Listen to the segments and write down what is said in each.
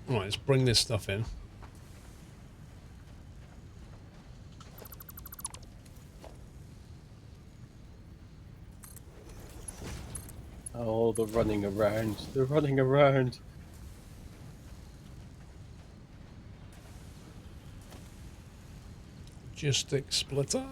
Right, let's bring this stuff in. Oh, they're running around. They're running around. Logistic splitter.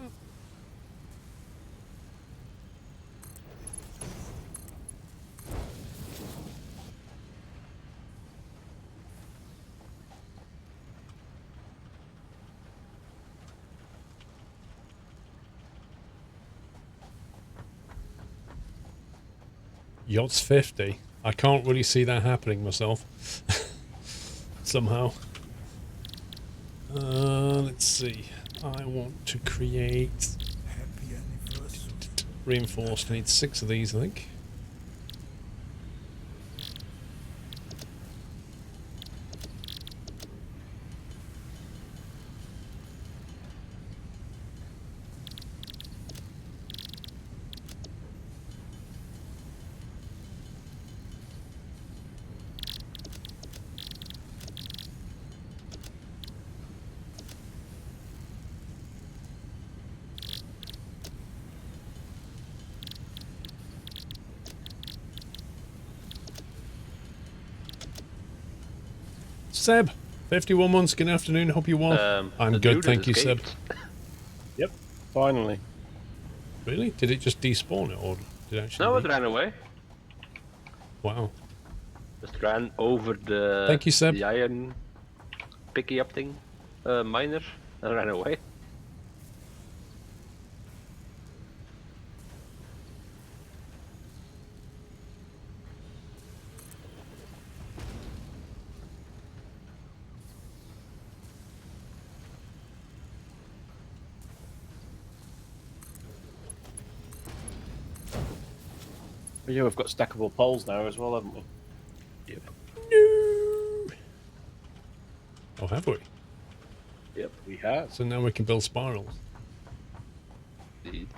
Yacht's 50. I can't really see that happening myself. Somehow. Let's see. I want to create reinforced. I need 6 of these, I think. Seb, 51 months, good afternoon, hope you're well. I'm good, thank you, Seb. Yep, finally. Really? Did it just despawn it, or did it actually... No, it ran away. Wow. Just ran over the, Thank you, Seb. the iron picky up thing, miner, and ran away. But yeah, we've got stackable poles now as well, haven't we? Yep. No. Oh, have we? Yep, we have. So now we can build spirals. Indeed.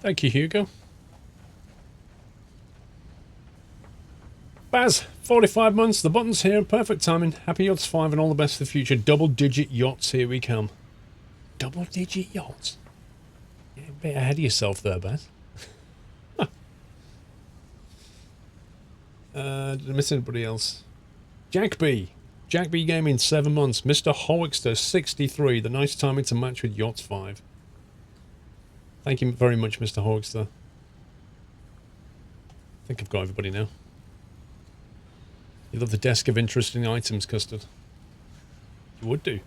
Thank you, Hugo. Baz, 45 months, the button's here, perfect timing. Happy Yachts 5 and all the best for the future. Double-digit yachts, here we come. Double-digit yachts? Yeah, a bit ahead of yourself there, Baz. Did I miss anybody else? Jack B. Jack B Gaming, 7 months. Mr. Howickster, 63. The nice timing to match with Yachts 5. Thank you very much, Mr. Howickster. I think I've got everybody now. You love the desk of interesting items, Custard. You would do.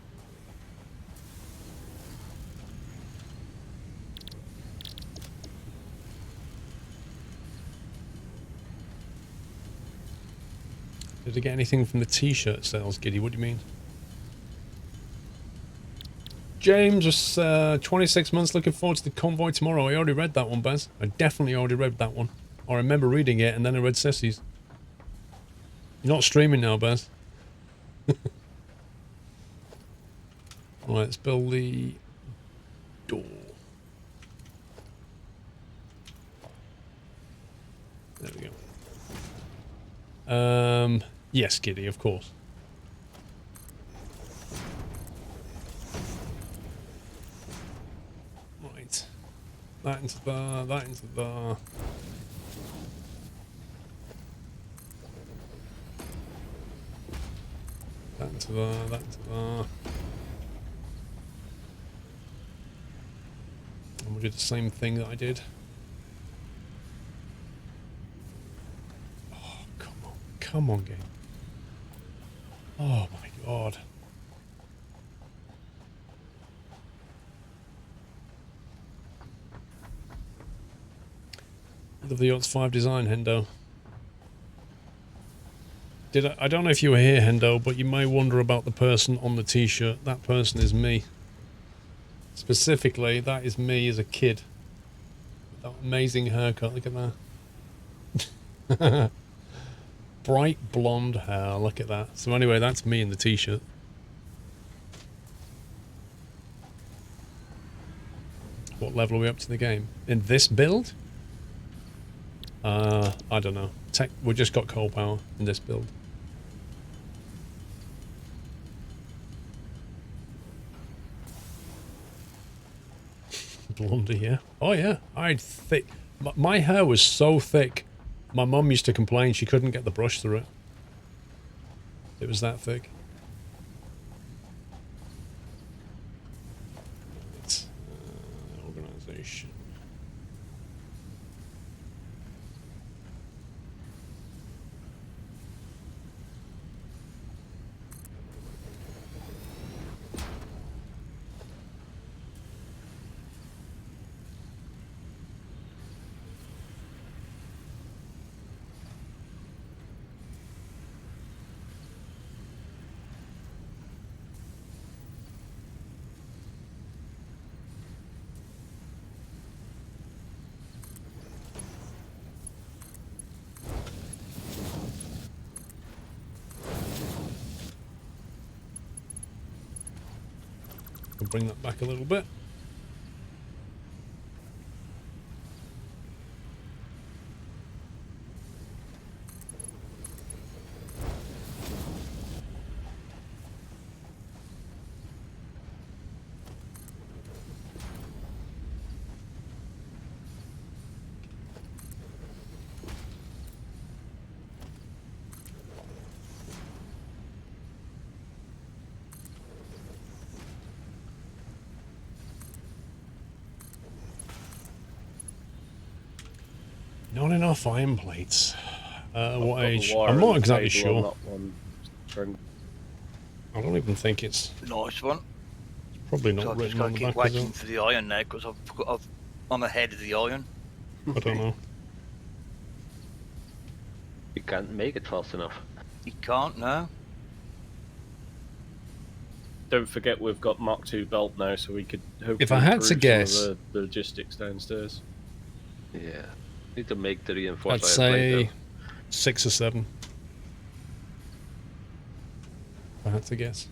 Did I get anything from the t-shirt sales, Giddy? What do you mean? James was 26 months, looking forward to the convoy tomorrow. I already read that one, Baz. I definitely already read that one. I remember reading it and then I read Sessy's. You're not streaming now, Baz. Right, let's build the door. There we go. Yes, Giddy, of course. Right. That into there, that into there. That into there, that into there. And we'll do the same thing that I did. Oh, come on. Come on, game. Oh my god. Love the Yachts 5 design, Hendo. I don't know if you were here, Hendo, but you may wonder about the person on the t-shirt. That person is me. Specifically, that is me as a kid. That amazing haircut, look at that. Bright blonde hair, look at that. So anyway, that's me in the t-shirt. What level are we up to the game? In this build? I don't know. We just got coal power in this build. Blondie, yeah. Oh yeah, I had thick... My hair was so thick, my mum used to complain she couldn't get the brush through it. It was that thick. It's, organization. We'll bring that back a little bit. Not enough iron plates. What age? I'm not exactly sure. I don't even think it's... Nice one. Probably not So I've just written got on to the keep back as waiting well. for the iron now because I'm ahead of the iron. I don't know. You can't make it fast enough. You can't now. Don't forget we've got Mark II belt now, so we could hopefully If I had to improve guess- some of the logistics downstairs. Yeah. Need to make the reinforced I'd iron plate, say 6 or 7. If I had to guess.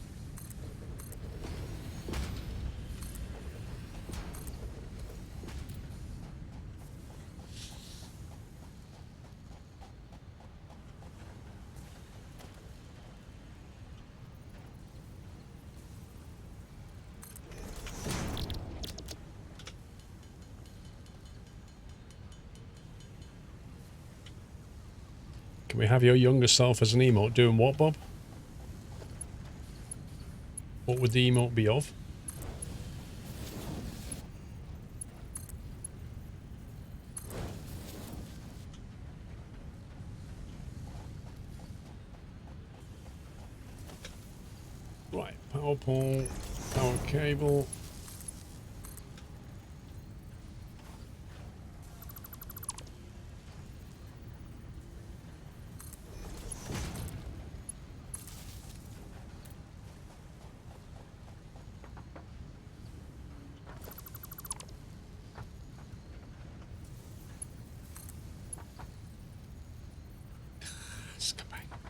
Can we have your younger self as an emote doing what, Bob? What would the emote be of? Right, power pole, power cable.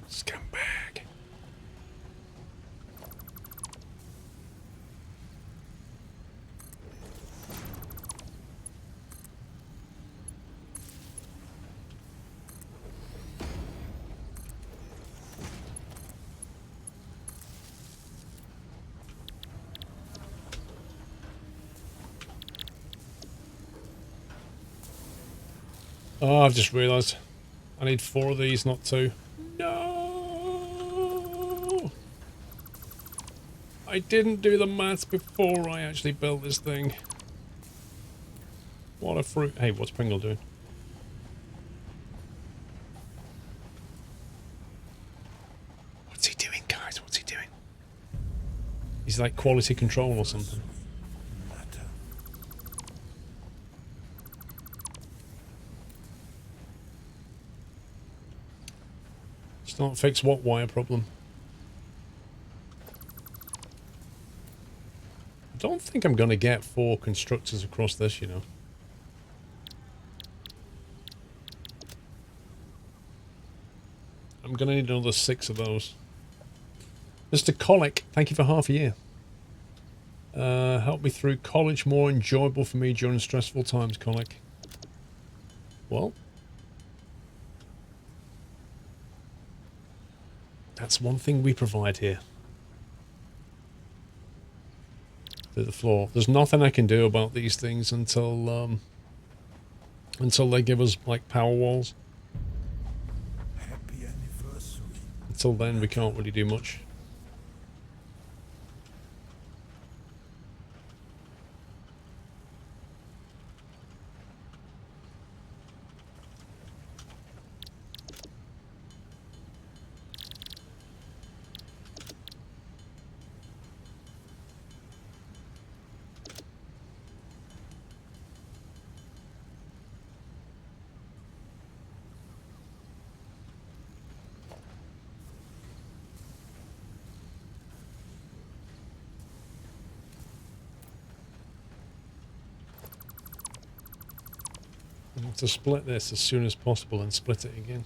Scumbag. Oh, I've just realised I need 4 of these, not 2. No! I didn't do the maths before I actually built this thing. What a fruit. Hey, what's Pringle doing? What's he doing, guys? What's he doing? He's like quality control or something. It's not fix what wire problem. I don't think I'm going to get 4 constructors across this, you know. I'm going to need another 6 of those. Mr. Colic, thank you for half a year. Help me through college more enjoyable for me during stressful times, Colic. Well, that's one thing we provide here. To the floor. There's nothing I can do about these things until they give us like power walls. Happy anniversary. Until then, we can't really do much. To split this as soon as possible and split it again.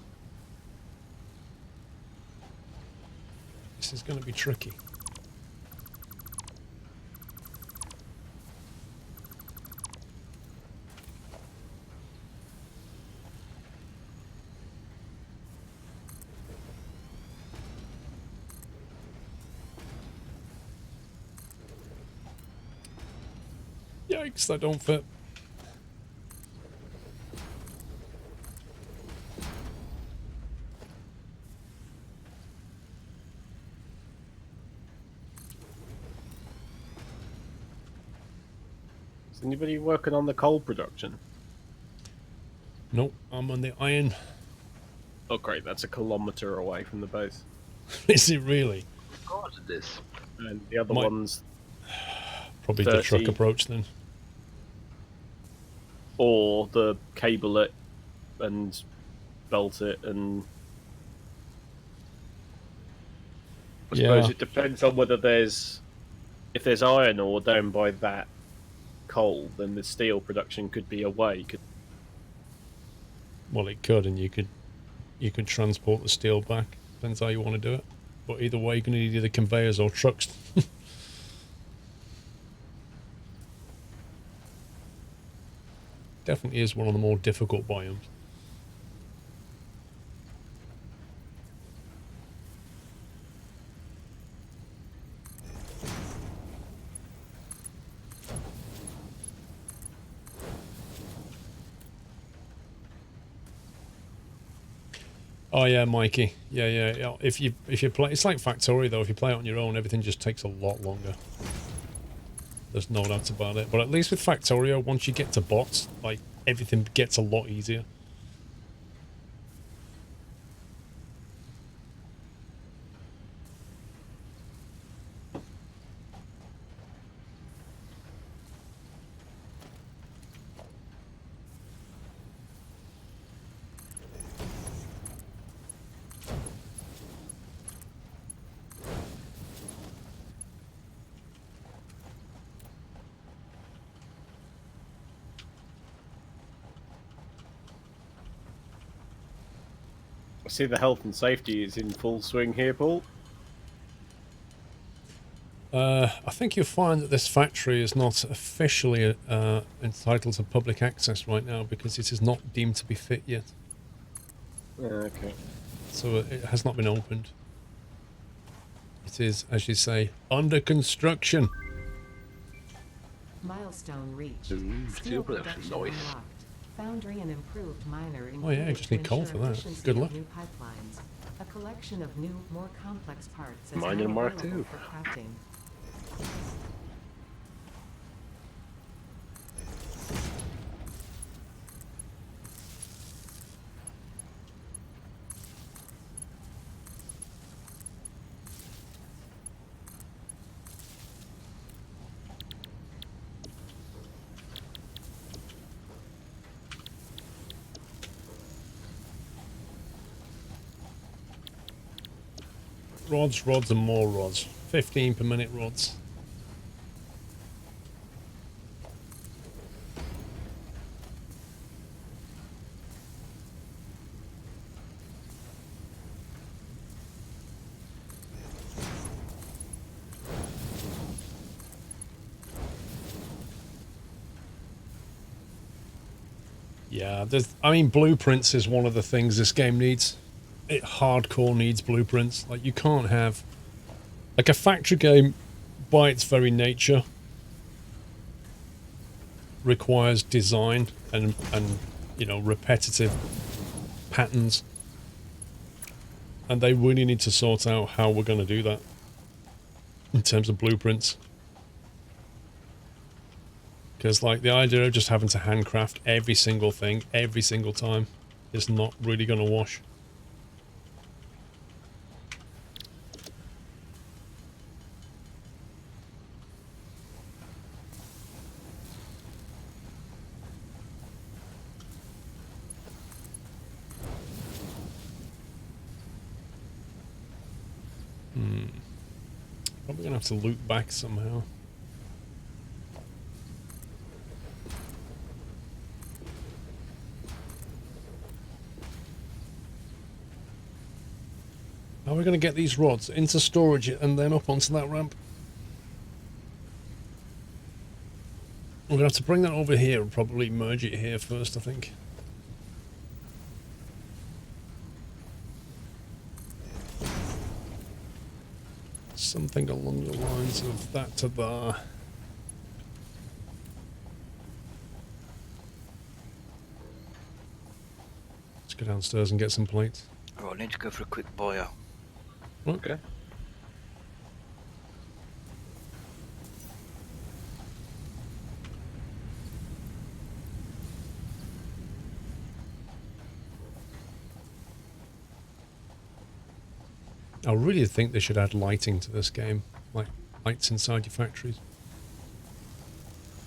This is going to be tricky. Yikes, that don't fit. Is anybody working on the coal production? Nope, I'm on the iron. Oh great, that's a kilometre away from the base. Is it really? Of course it is. And the other Might- one's Probably the truck 30. approach then. or the cable it and belt it, and I suppose Yeah. it depends on whether if there's iron ore down by that coal, then the steel production could be away. Well, it could, and you could transport the steel back. Depends how you want to do it. But either way, you're going to need either conveyors or trucks. Definitely is one of the more difficult biomes. Oh yeah, Mikey. Yeah. If you play, it's like Factory though. If you play it on your own, everything just takes a lot longer. There's no doubt about it. But at least with Factorio, once you get to bots, like everything gets a lot easier. I see the health and safety is in full swing here, Paul. I think you'll find that this factory is not officially entitled to public access right now because it is not deemed to be fit yet. Okay. So it has not been opened. It is, as you say, under construction. Milestone reached. Ooh, steel Steel production, production nice. unlocked. Foundry and improved miner Oh yeah, I just need coal for that. efficiency Good of luck. New pipelines. A collection of new, more complex parts is Miner now Mark available II. for crafting. Rods, and more rods. 15 per minute rods. Yeah, I mean, blueprints is one of the things this game needs. It hardcore needs blueprints. Like, you can't have... Like, a factory game, by its very nature, requires design and you know, repetitive patterns. And they really need to sort out how we're going to do that in terms of blueprints. Because, like, the idea of just having to handcraft every single thing, every single time, is not really going to wash. Probably going to have to loop back somehow. How are we going to get these rods into storage and then up onto that ramp? We're going to have to bring that over here and probably merge it here first, I think. Something along the lines of that to there. Let's go downstairs and get some plates. Oh, I need to go for a quick boil. Okay. I really think they should add lighting to this game, like lights inside your factories.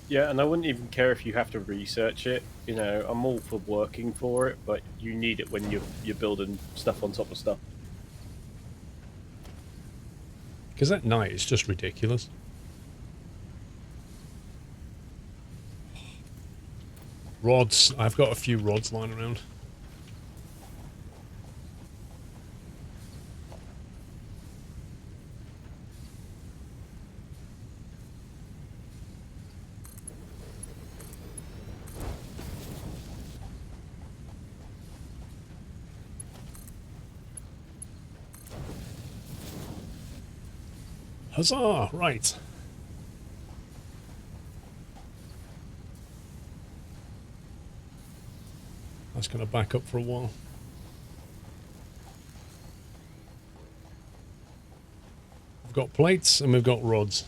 Yeah, and I wouldn't even care if you have to research it. You know, I'm all for working for it, but you need it when you're building stuff on top of stuff. Because at night it's just ridiculous. Rods. I've got a few rods lying around. Huzzah! Right. That's going to back up for a while. We've got plates and we've got rods.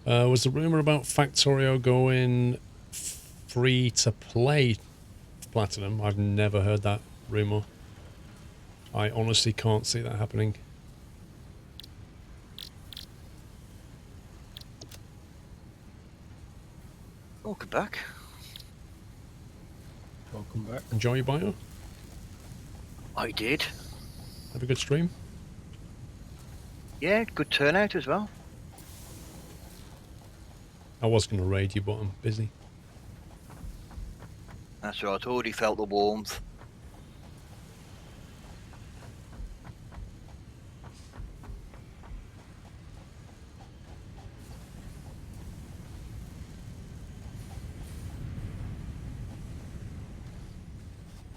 Was the rumor about Factorio going free to play Platinum? I've never heard that rumor. I honestly can't see that happening. Welcome back. Welcome back. Enjoy your bio? I did. Have a good stream? Yeah, good turnout as well. I was going to raid you, but I'm busy. That's right, I already felt the warmth.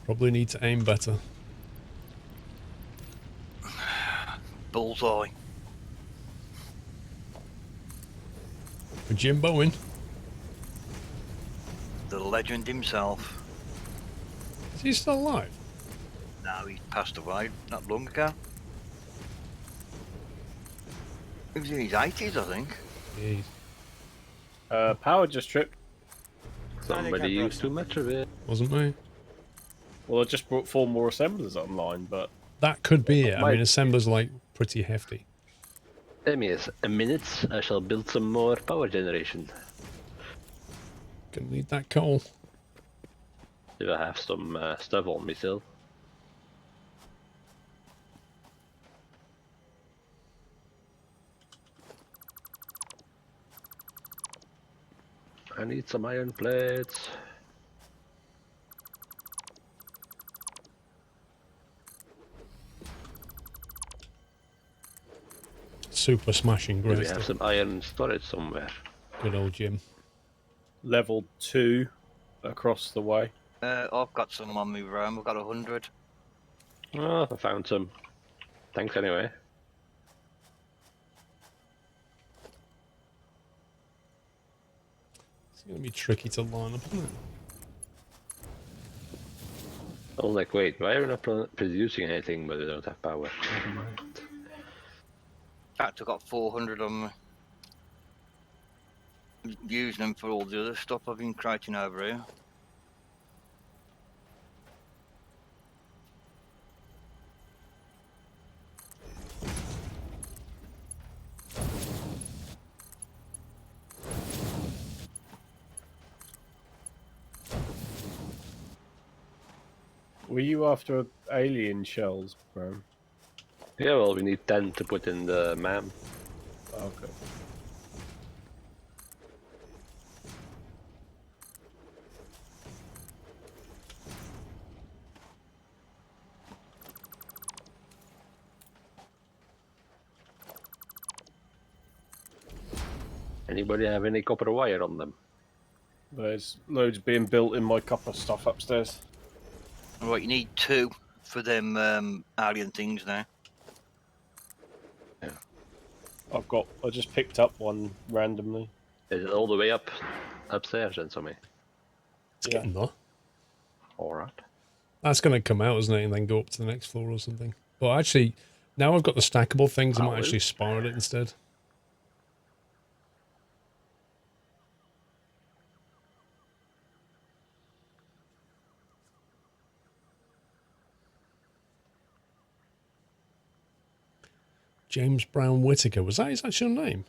Probably need to aim better. Bullseye. For Jim Bowen. The legend himself. Is he still alive? No, he passed away not long ago. He was in his 80s, I think. Jeez. Power just tripped. Somebody used too much of it. Wasn't me. Well, I just brought 4 more assemblers online, but That could be it. I mean, Assembler's like pretty hefty. Give me a minute, I shall build some more power generation. Gonna need that coal. Do I have some stuff on me still? I need some iron plates. Super smashing Do great we have stuff. some iron storage somewhere? Good old Jim. level 2 across the way. I've got some on me room. I've got 100. Oh, I found some. Thanks anyway. It's going to be tricky to line up, isn't it? I was like, wait, why are we not producing anything but they don't have power? In fact, I've got 400 on me. Using them for all the other stuff I've been creating over here. Were you after alien shells, bro? Yeah, well, we need 10 to put in the MAM. Okay. Anybody have any copper wire on them? There's loads being built in my copper stuff upstairs. Right, you need 2 for them alien things now. I just picked up one randomly. Is it all the way up upstairs then, Tommy? It's Yeah. getting there. Alright. That's going to come out, isn't it? And then go up to the next floor or something. But actually, now I've got the stackable things, I might actually spiral it instead. James Brown Whittaker. Was that his actual name?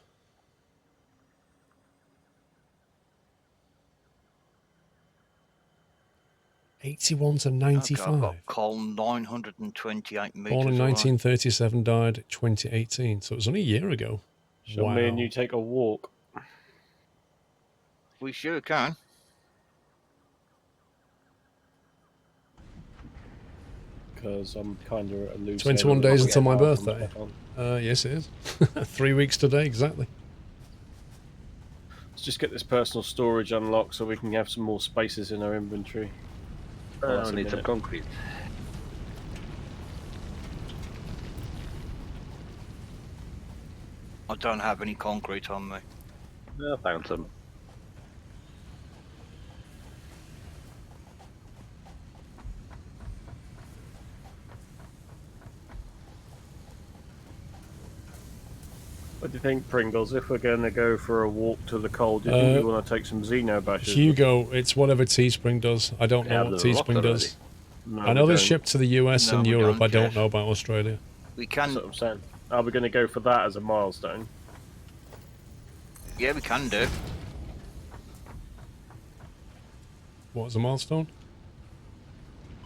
'81 to '95. I've got coal 928 meters. Born in away. 1937, died 2018. So it was only a year ago. Shall me and you take a walk? We sure can. Because I'm kind of at a loose 21 end. days I'll until get my back on birthday. that one. Yes, it is. 3 weeks today, exactly. Let's just get this personal storage unlocked so we can have some more spaces in our inventory. I need some concrete. I don't have any concrete on me. I found some. What do you think, Pringles? If we're going to go for a walk to the coal, do you think we want to take some Xeno bashes? Hugo, it's whatever Teespring does. I don't know what Teespring does. No, I know we they're don't. shipped to the US No, and we Europe. don't, I don't Jeff. know about Australia. We That's can. what I'm saying. Are we going to go for that as a milestone? Yeah, we can do. What's a milestone?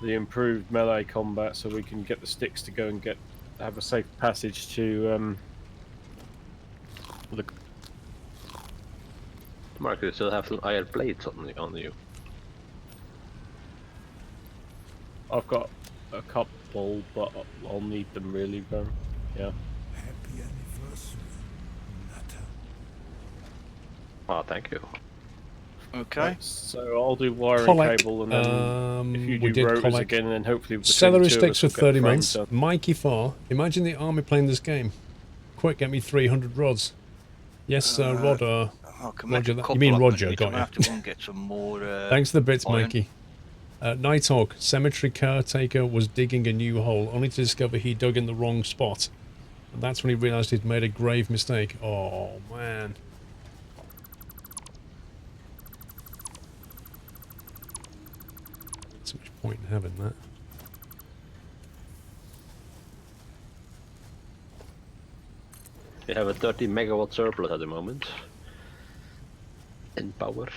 The improved melee combat, so we can get the sticks to go and have a safe passage to the. Mark, you still have some iron plates on you. I've got a couple, but I'll need them really, bro. Yeah. Happy anniversary, Nata. Oh, thank you. Okay. Right, so I'll do wiring Collect. cable, and then if you we do did rotors collect again, and then hopefully between celery the two of sticks us for we'll get 30 frames months. done. Mikey Farr, imagine the army playing this game. Quick, get me 300 rods. Yes, sir, Rod. I can make Roger a that. couple You mean of Roger, minutes. I'm got gonna you. have to go and get some more. Thanks for the bits, iron. Mikey. Nighthawk, cemetery caretaker was digging a new hole, only to discover he dug in the wrong spot. And that's when he realised he'd made a grave mistake. Oh, man. So much point in having that. We have a 30 megawatt surplus at the moment. In power.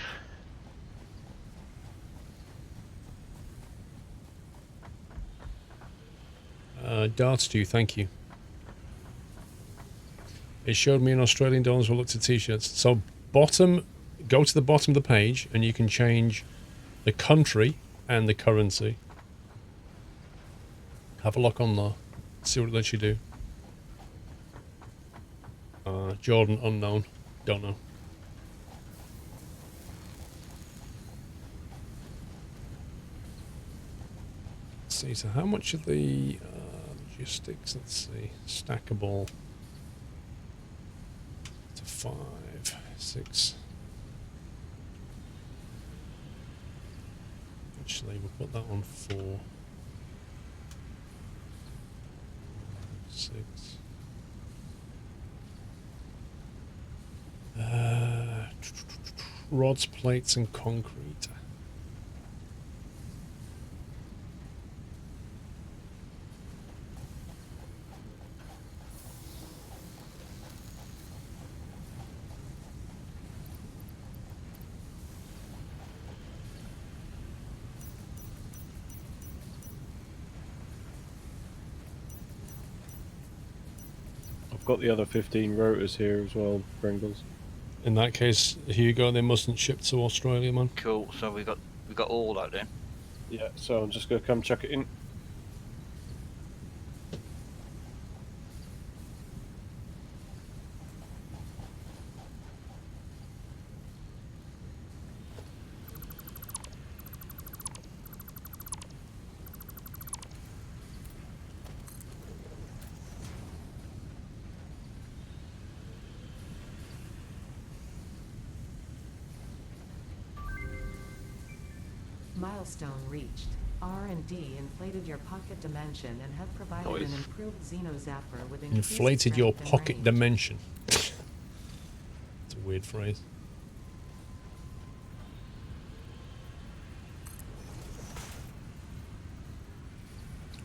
Darts to you, thank you. It showed me in Australian dollars. We'll look to t-shirts. So go to the bottom of the page and you can change the country and the currency. Have a look on there. See what it lets you do. Jordan, unknown. Don't know. see. So how much of the logistics? Let's see. Stackable. To 5, 6. Actually, we'll put that on 4. 6. Rods, plates, and concrete. I've got the other 15 rotors here as well, Pringles. In that case, Hugo, they mustn't ship to Australia, man. Cool. So we got all that then. Yeah, so I'm just going to come chuck it in. Milestone reached. R&D inflated your pocket dimension and have provided an improved Xenozapper with increased Inflated your strength and pocket range. dimension. It's a weird phrase.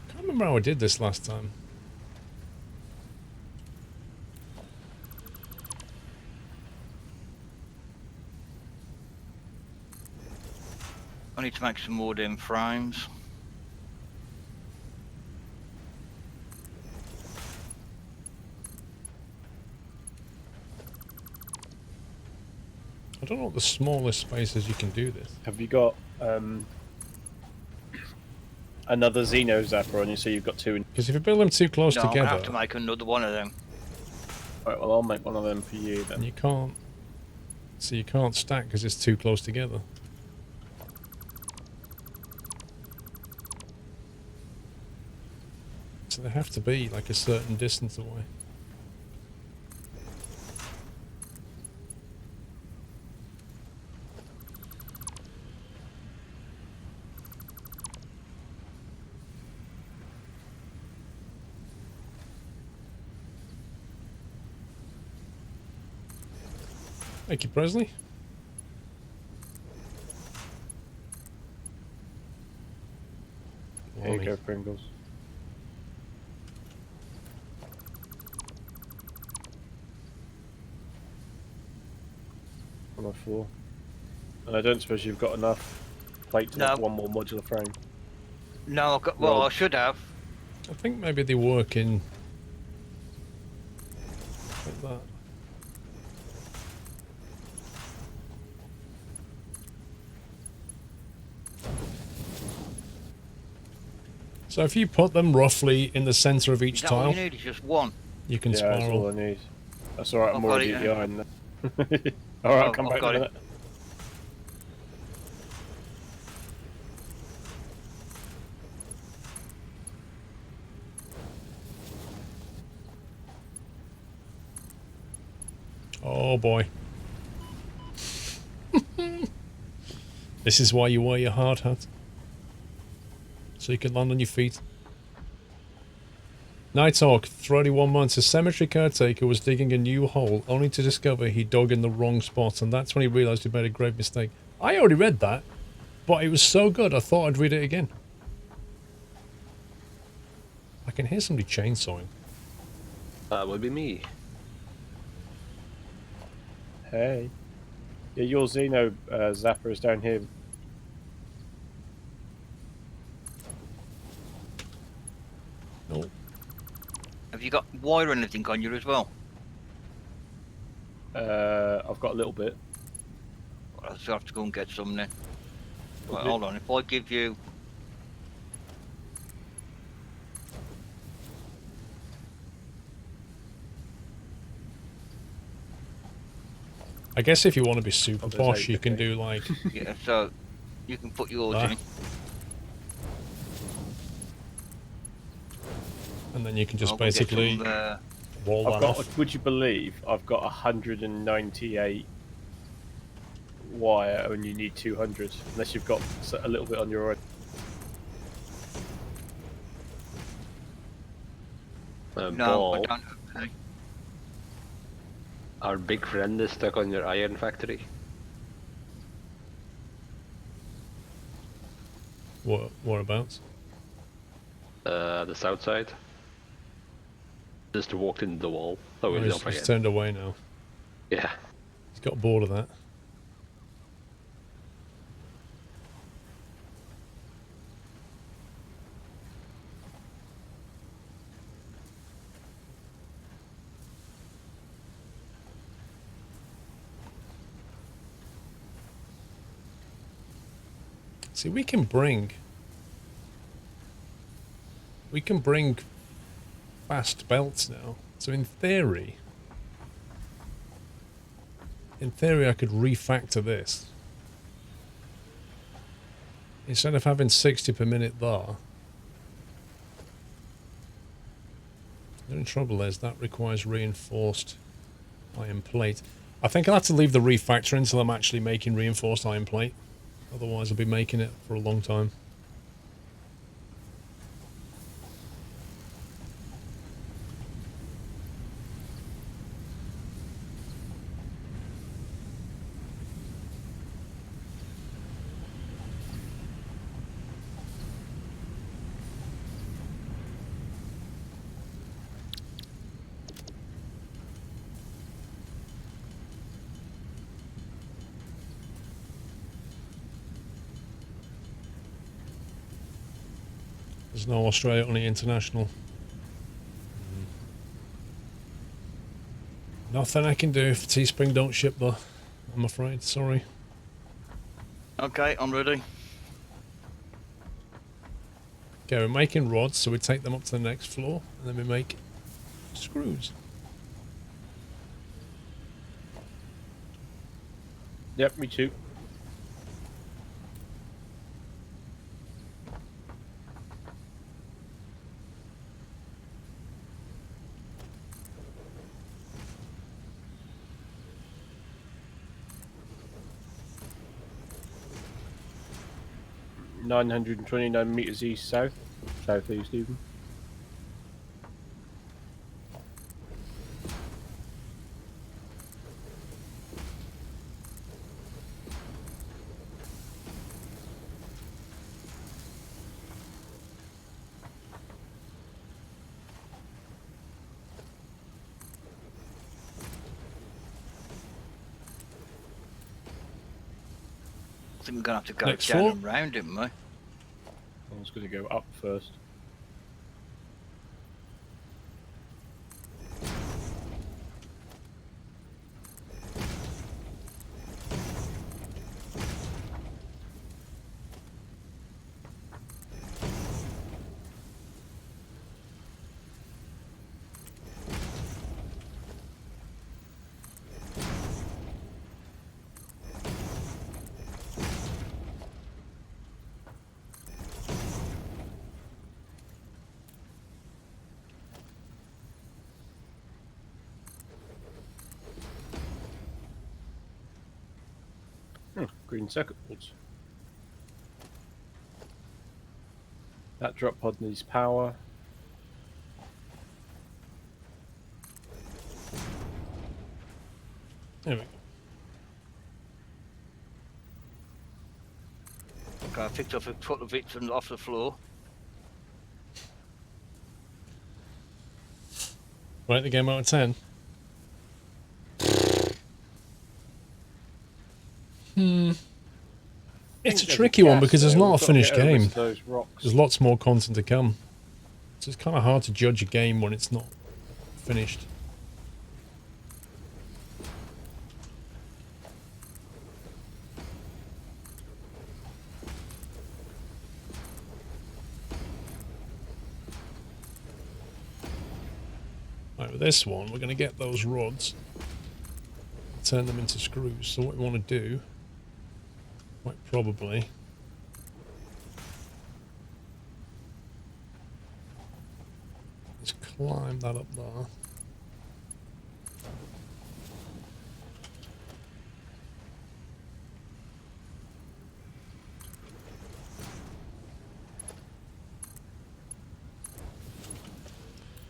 Can't remember how I did this last time. I need to make some more damn frames. I don't know what the smallest spaces you can do this. Have you got another Xeno Zapper on you, so you've got 2 in... Because if you build them too close No, I'm gonna together, have to make another one of them. Alright, well I'll make one of them for you then. you can't. So you can't stack because it's too close together. So they have to be like a certain distance away. Thank you, Presley. Here you go, Pringles. On 4. And I don't suppose you've got enough plate to make one more modular frame. No, I've got, well, I should have. I think maybe they work in like that. So if you put them roughly in the center of each Is that all tile, you need? Is just one. you can Yeah, that's all spiral. I need. That's alright, I'm I've got already it at now. the iron there. Alright, I'll Oh, come I've back in got a it. minute. Oh boy. This is why you wear your hard hat. So you can land on your feet. Nighthawk, 31 months. A cemetery caretaker was digging a new hole only to discover he dug in the wrong spot, and that's when he realised he made a grave mistake. I already read that, but it was so good I thought I'd read it again. I can hear somebody chainsawing. That would be me. Hey. Yeah, your Xeno Zapper is down here. No. Have you got wire or anything on you as well? I've got a little bit. Well, I'll have to go and get some then. Right, Okay. hold on. If I give you... I guess if you want to be super I'll just posh, take you the can thing. do like... Yeah, so you can put yours Ah. in. And then you can just I'll go get basically some, wall I've that got. off. Would you believe I've got 198 wire, and you need 200, unless you've got a little bit on your own. no, Paul, I don't. our big friend is stuck on your iron factory. Whereabouts? The south side. Just walked into the wall. Oh, Oh, he's he's up again. turned away now. Yeah. He's got bored of that. See, we can bring fast belts now. So in theory, I could refactor this. Instead of having 60 per minute there. The only trouble is that requires reinforced iron plate. I think I'll have to leave the refactor until I'm actually making reinforced iron plate. Otherwise I'll be making it for a long time. There's no Australia, only international. Nothing I can do if Teespring don't ship though, I'm afraid, sorry. Okay, I'm ready. Okay, we're making rods, so we take them up to the next floor, and then we make screws. Yep, me too. $929 east south, southeast even. I think we're gonna have to go Next down floor. and round it, mate. I was going to go up first. Green circuit boards. That drop pod needs power. There we go. Okay, I picked up a foot of it from off the floor. Right, the game out of 10. It's a tricky one because there's not a finished game. Those rocks. There's lots more content to come. So it's kind of hard to judge a game when it's not finished. Right, with this one, we're going to get those rods, turn them into screws. So what we want to do, quite probably, is climb that up there.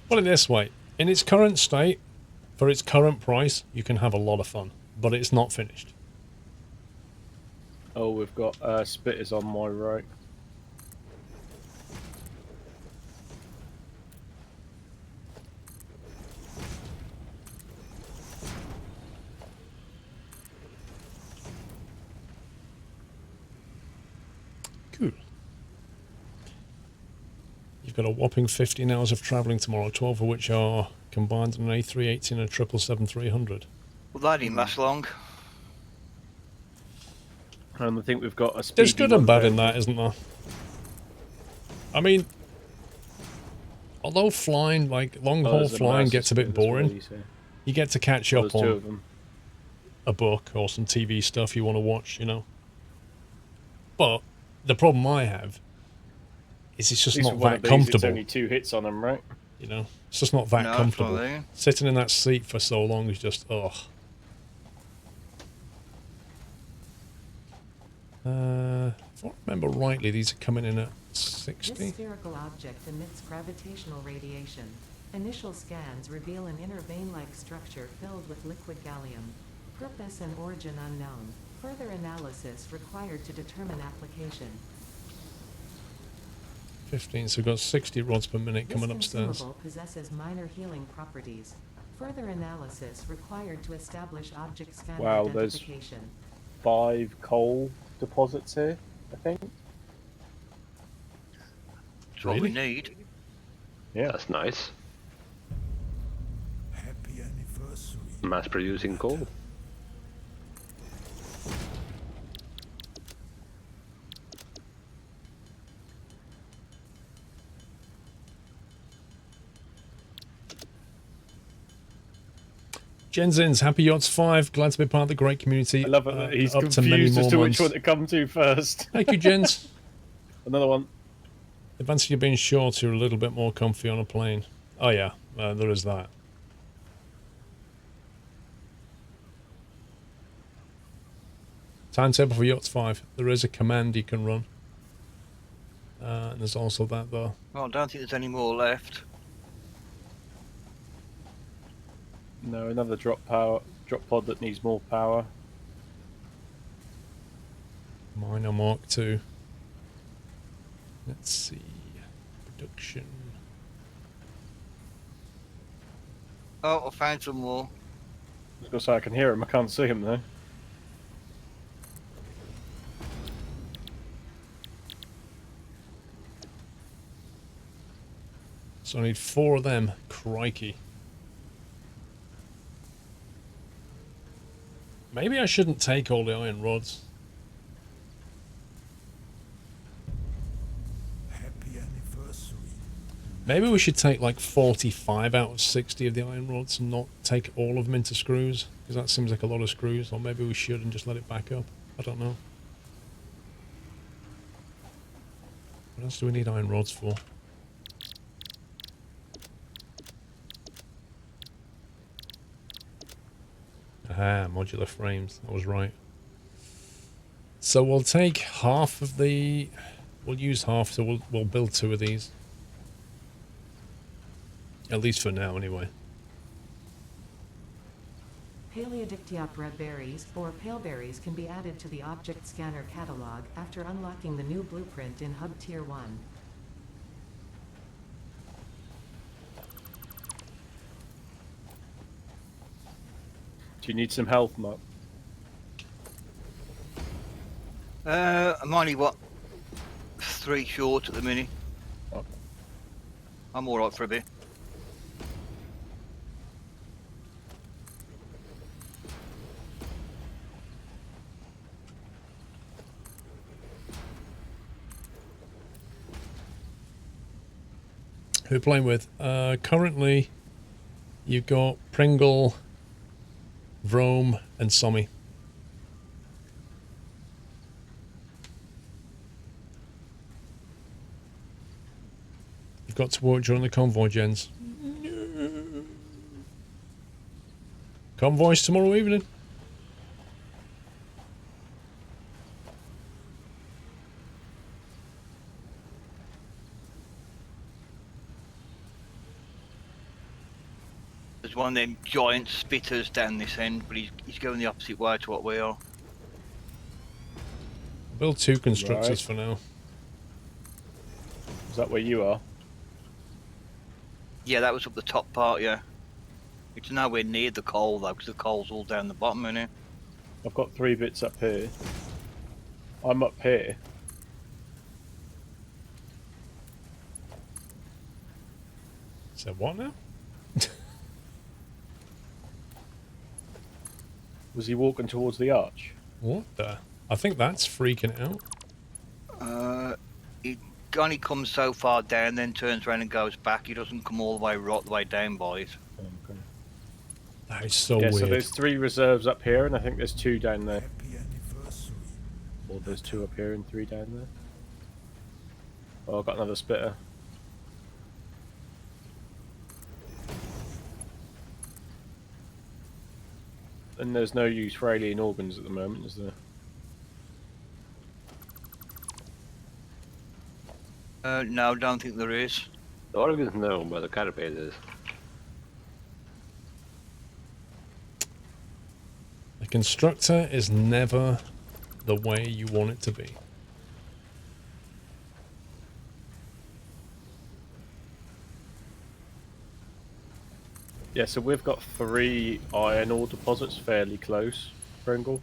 Put it this way, in its current state, for its current price, you can have a lot of fun, but it's not finished. Oh, we've got spitters on my right. Cool. You've got a whopping 15 hours of travelling tomorrow, 12 of which are combined in an A380 and a 777-300. Well, that didn't last long. And I think we've got a speedy There's good and bad in one that, isn't there? I mean, although flying, like long-haul flying gets a bit boring, you get to catch up on a book or some TV stuff you want to watch, you know. But the problem I have is it's just not that comfortable. It's only 2 hits on them, right? You know, it's just not that comfortable. Sitting in that seat for so long is just, ugh. If I remember rightly, these are coming in at 60. This spherical object emits gravitational radiation. Initial scans reveal an inner vein-like structure filled with liquid gallium. Purpose and origin unknown. Further analysis required to determine application. 15, so we've got 60 rods per minute coming upstairs. This consumable possesses minor healing properties. Further analysis required to establish object scanner identification. There's 5 coal deposits here, I think. That's what we need. Yeah, That's nice. Happy anniversary. Mass producing coal. Jensins, Happy Yachts 5, glad to be part of the great community. I love it that he's up to many confused more as to months. which one to come to first. Thank you, Jens. Another one. Advantage of being short, you're a little bit more comfy on a plane. Oh yeah, there is that. Timetable for Yachts 5. There is a command you can run. And there's also that though. Well, I don't think there's any more left. No, another drop pod that needs more power. Minor Mark II. Let's see. Production. Oh, I found some more. I was going to say I can hear him, I can't see him though. So I need 4 of them. Crikey. Maybe I shouldn't take all the iron rods. Happy anniversary. Maybe we should take like 45 out of 60 of the iron rods and not take all of them into screws, because that seems like a lot of screws. Or maybe we should and just let it back up. I don't know. What else do we need iron rods for? Aha, modular frames. I was right. So we'll take half of the... We'll use half, so we'll build 2 of these. At least for now, anyway. Paleodictyop berries or paleberries can be added to the object scanner catalog after unlocking the new blueprint in Hub Tier 1. Do you need some health, Mark? I'm only, what, 3 short at the minute. Okay. I'm alright for a bit. Who are we playing with? Currently, you've got Pringle, Vrome, and Sommy. You've got to work during the convoy, Jens. Convoys tomorrow evening. There's one of them giant spitters down this end, but he's going the opposite way to what we are. Build 2 constructors Right. for now. Is that where you are? Yeah, that was up the top part, yeah. It's nowhere near the coal, though, because the coal's all down the bottom, isn't it? I've got 3 bits up here. I'm up here. So what now? Was he walking towards the arch? What the? I think that's freaking out. He only comes so far down, then turns around and goes back. He doesn't come all the way right the way down by it. Okay. That is so Yeah, weird. so there's 3 reserves up here, and I think there's 2 down there. Happy anniversary. Or there's 2 up here and 3 down there. Oh, I've got another spitter. And there's no use for alien organs at the moment, is there? No, don't think there is. The organs no, but the carapace is. The constructor is never the way you want it to be. Yeah, so we've got 3 iron ore deposits fairly close, Pringle.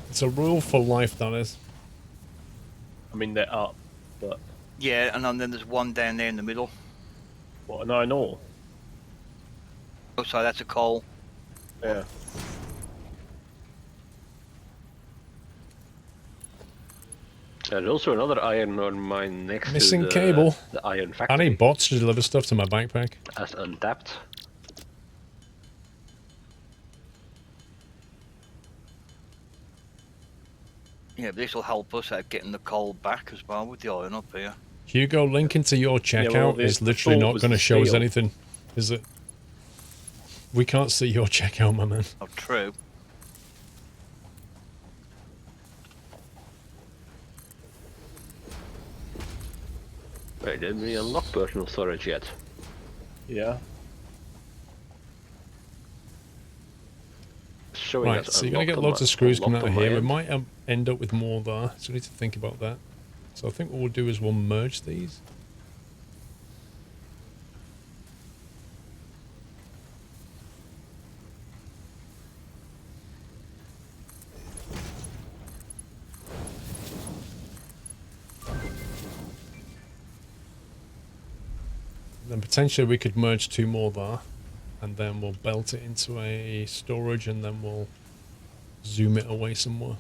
It's a rule for life, that is. I mean, they're up, but Yeah, and then there's one down there in the middle. what, an iron ore? Oh, sorry, that's a coal. Yeah. There's also another iron ore mine next Missing to the, cable. the iron I factory. need bots to deliver stuff to my backpack. As untapped. Yeah, but this will help us out getting the coal back as well with the iron up here. Hugo, linking to your checkout well, is the literally thought not was going to the show us steel. anything, is it? We can't see your checkout, my man. Oh, true. Wait, didn't we unlock personal storage yet? Yeah. Showing Right, us so you're going to get unlocked on loads my- of screws coming unlocked out of on my here. We end. might end up with more there, so we need to think about that. So I think what we'll do is we'll merge these. Then potentially we could merge 2 more there, and then we'll belt it into a storage, and then we'll zoom it away somewhere.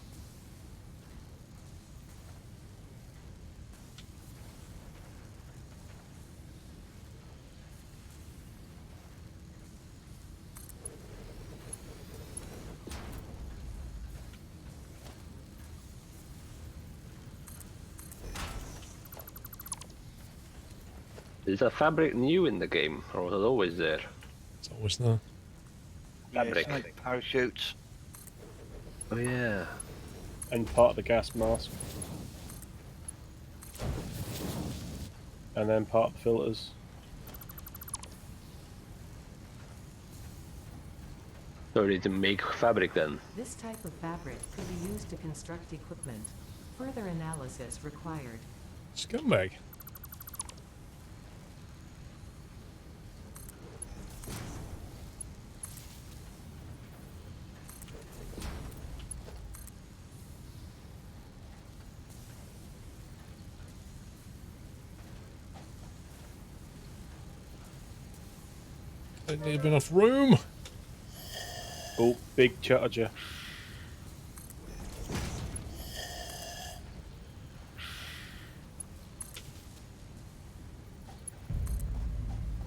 Is that fabric new in the game, or was it always there? It's always there. Yeah, it's Fabric. like parachutes. Oh yeah. And part of the gas mask. And then part of the filters. So we need to make fabric then. This type of fabric could be used to construct equipment. Further analysis required. Scumbag. Don't need enough room. Oh, big charger.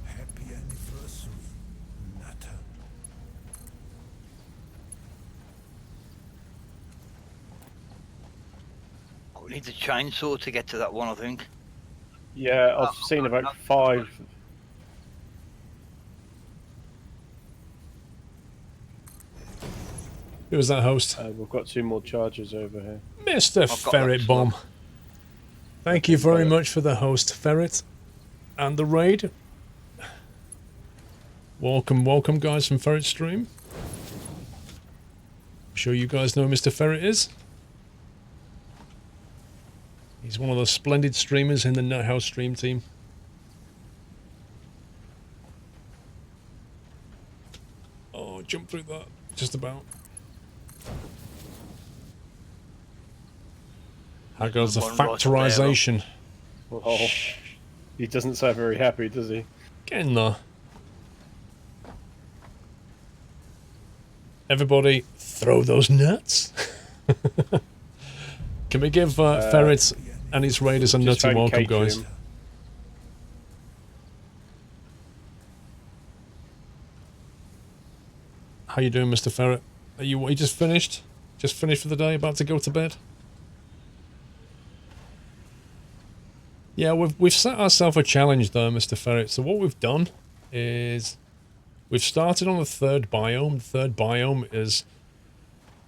Happy anniversary. Nutter. Oh, we need a chainsaw to get to that one, I think. Yeah, I've seen about 5. Who was that host? We've got 2 more chargers over here. Mr. I've got Ferret that Bomb. Thank you very Ferret. much for the host, Ferret. And the raid. Welcome, welcome, guys, from Ferret Stream. I'm sure you guys know who Mr. Ferret is. He's one of the splendid streamers in the NetHouse stream team. Oh, jump through that. Just about. How goes the One right factorization? Oh, he doesn't sound very happy, does he? Getting there. Everybody, throw those nuts. Can we give Ferret and his raiders a Just nutty found welcome, Kate to guys? him. How you doing, Mr. Ferret? Are you just finished? Just finished for the day, about to go to bed? Yeah, we've set ourselves a challenge there, Mr. Ferret. So what we've done is we've started on the 3rd biome. The 3rd biome is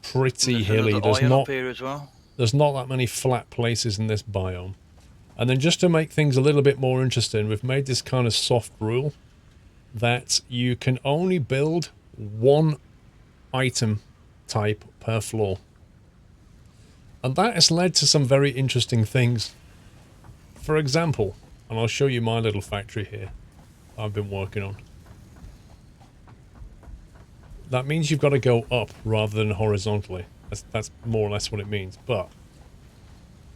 pretty hilly. There's There's not up here as well. there's not that many flat places in this biome. And then just to make things a little bit more interesting, we've made this kind of soft rule that you can only build 1 item type per floor. And that has led to some very interesting things. For example, and I'll show you my little factory here I've been working on. That means you've got to go up rather than horizontally. That's more or less what it means. But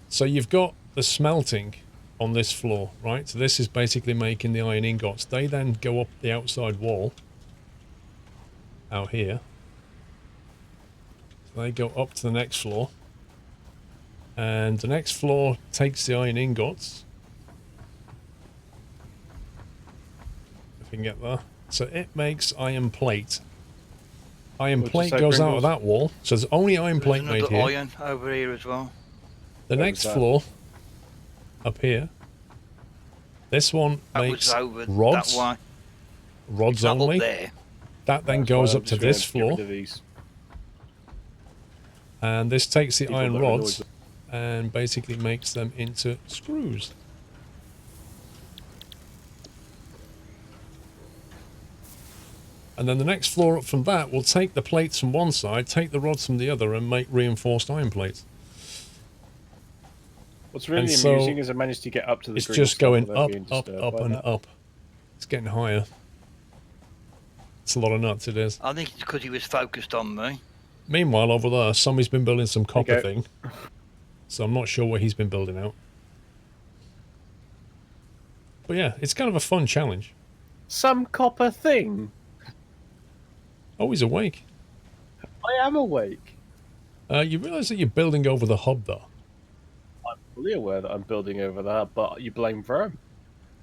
so you've got the smelting on this floor, right? So this is basically making the iron ingots. They then go up the outside wall out here. So they go up to the next floor. And the next floor takes the iron ingots. If we can get there. So it makes iron plate. Iron What'd you plate say, goes out Pringles? of that wall. So there's only iron plate There's made another here. iron over here as well. The Where next was that? floor, up here, this one That makes was over rods, that way. rods That up only. there. That then That's why goes I'm up to just this gonna get floor, rid of these and this takes the people iron that rods annoy and basically makes them into screws. And then the next floor up from that will take the plates from one side, take the rods from the other, and make reinforced iron plates. What's really And so amusing is I managed to get up to the It's green just stuff going without up, being up, disturbed up, by and that. up. It's getting higher. It's a lot of nuts, it is. I think it's because he was focused on me. Meanwhile, over there, somebody's been building some copper go. thing. So I'm not sure what he's been building out. But yeah, it's kind of a fun challenge. Some copper thing. Oh, he's awake. I am awake. You realise that you're building over the hub, though. I'm fully aware that I'm building over that, but you blame Verm.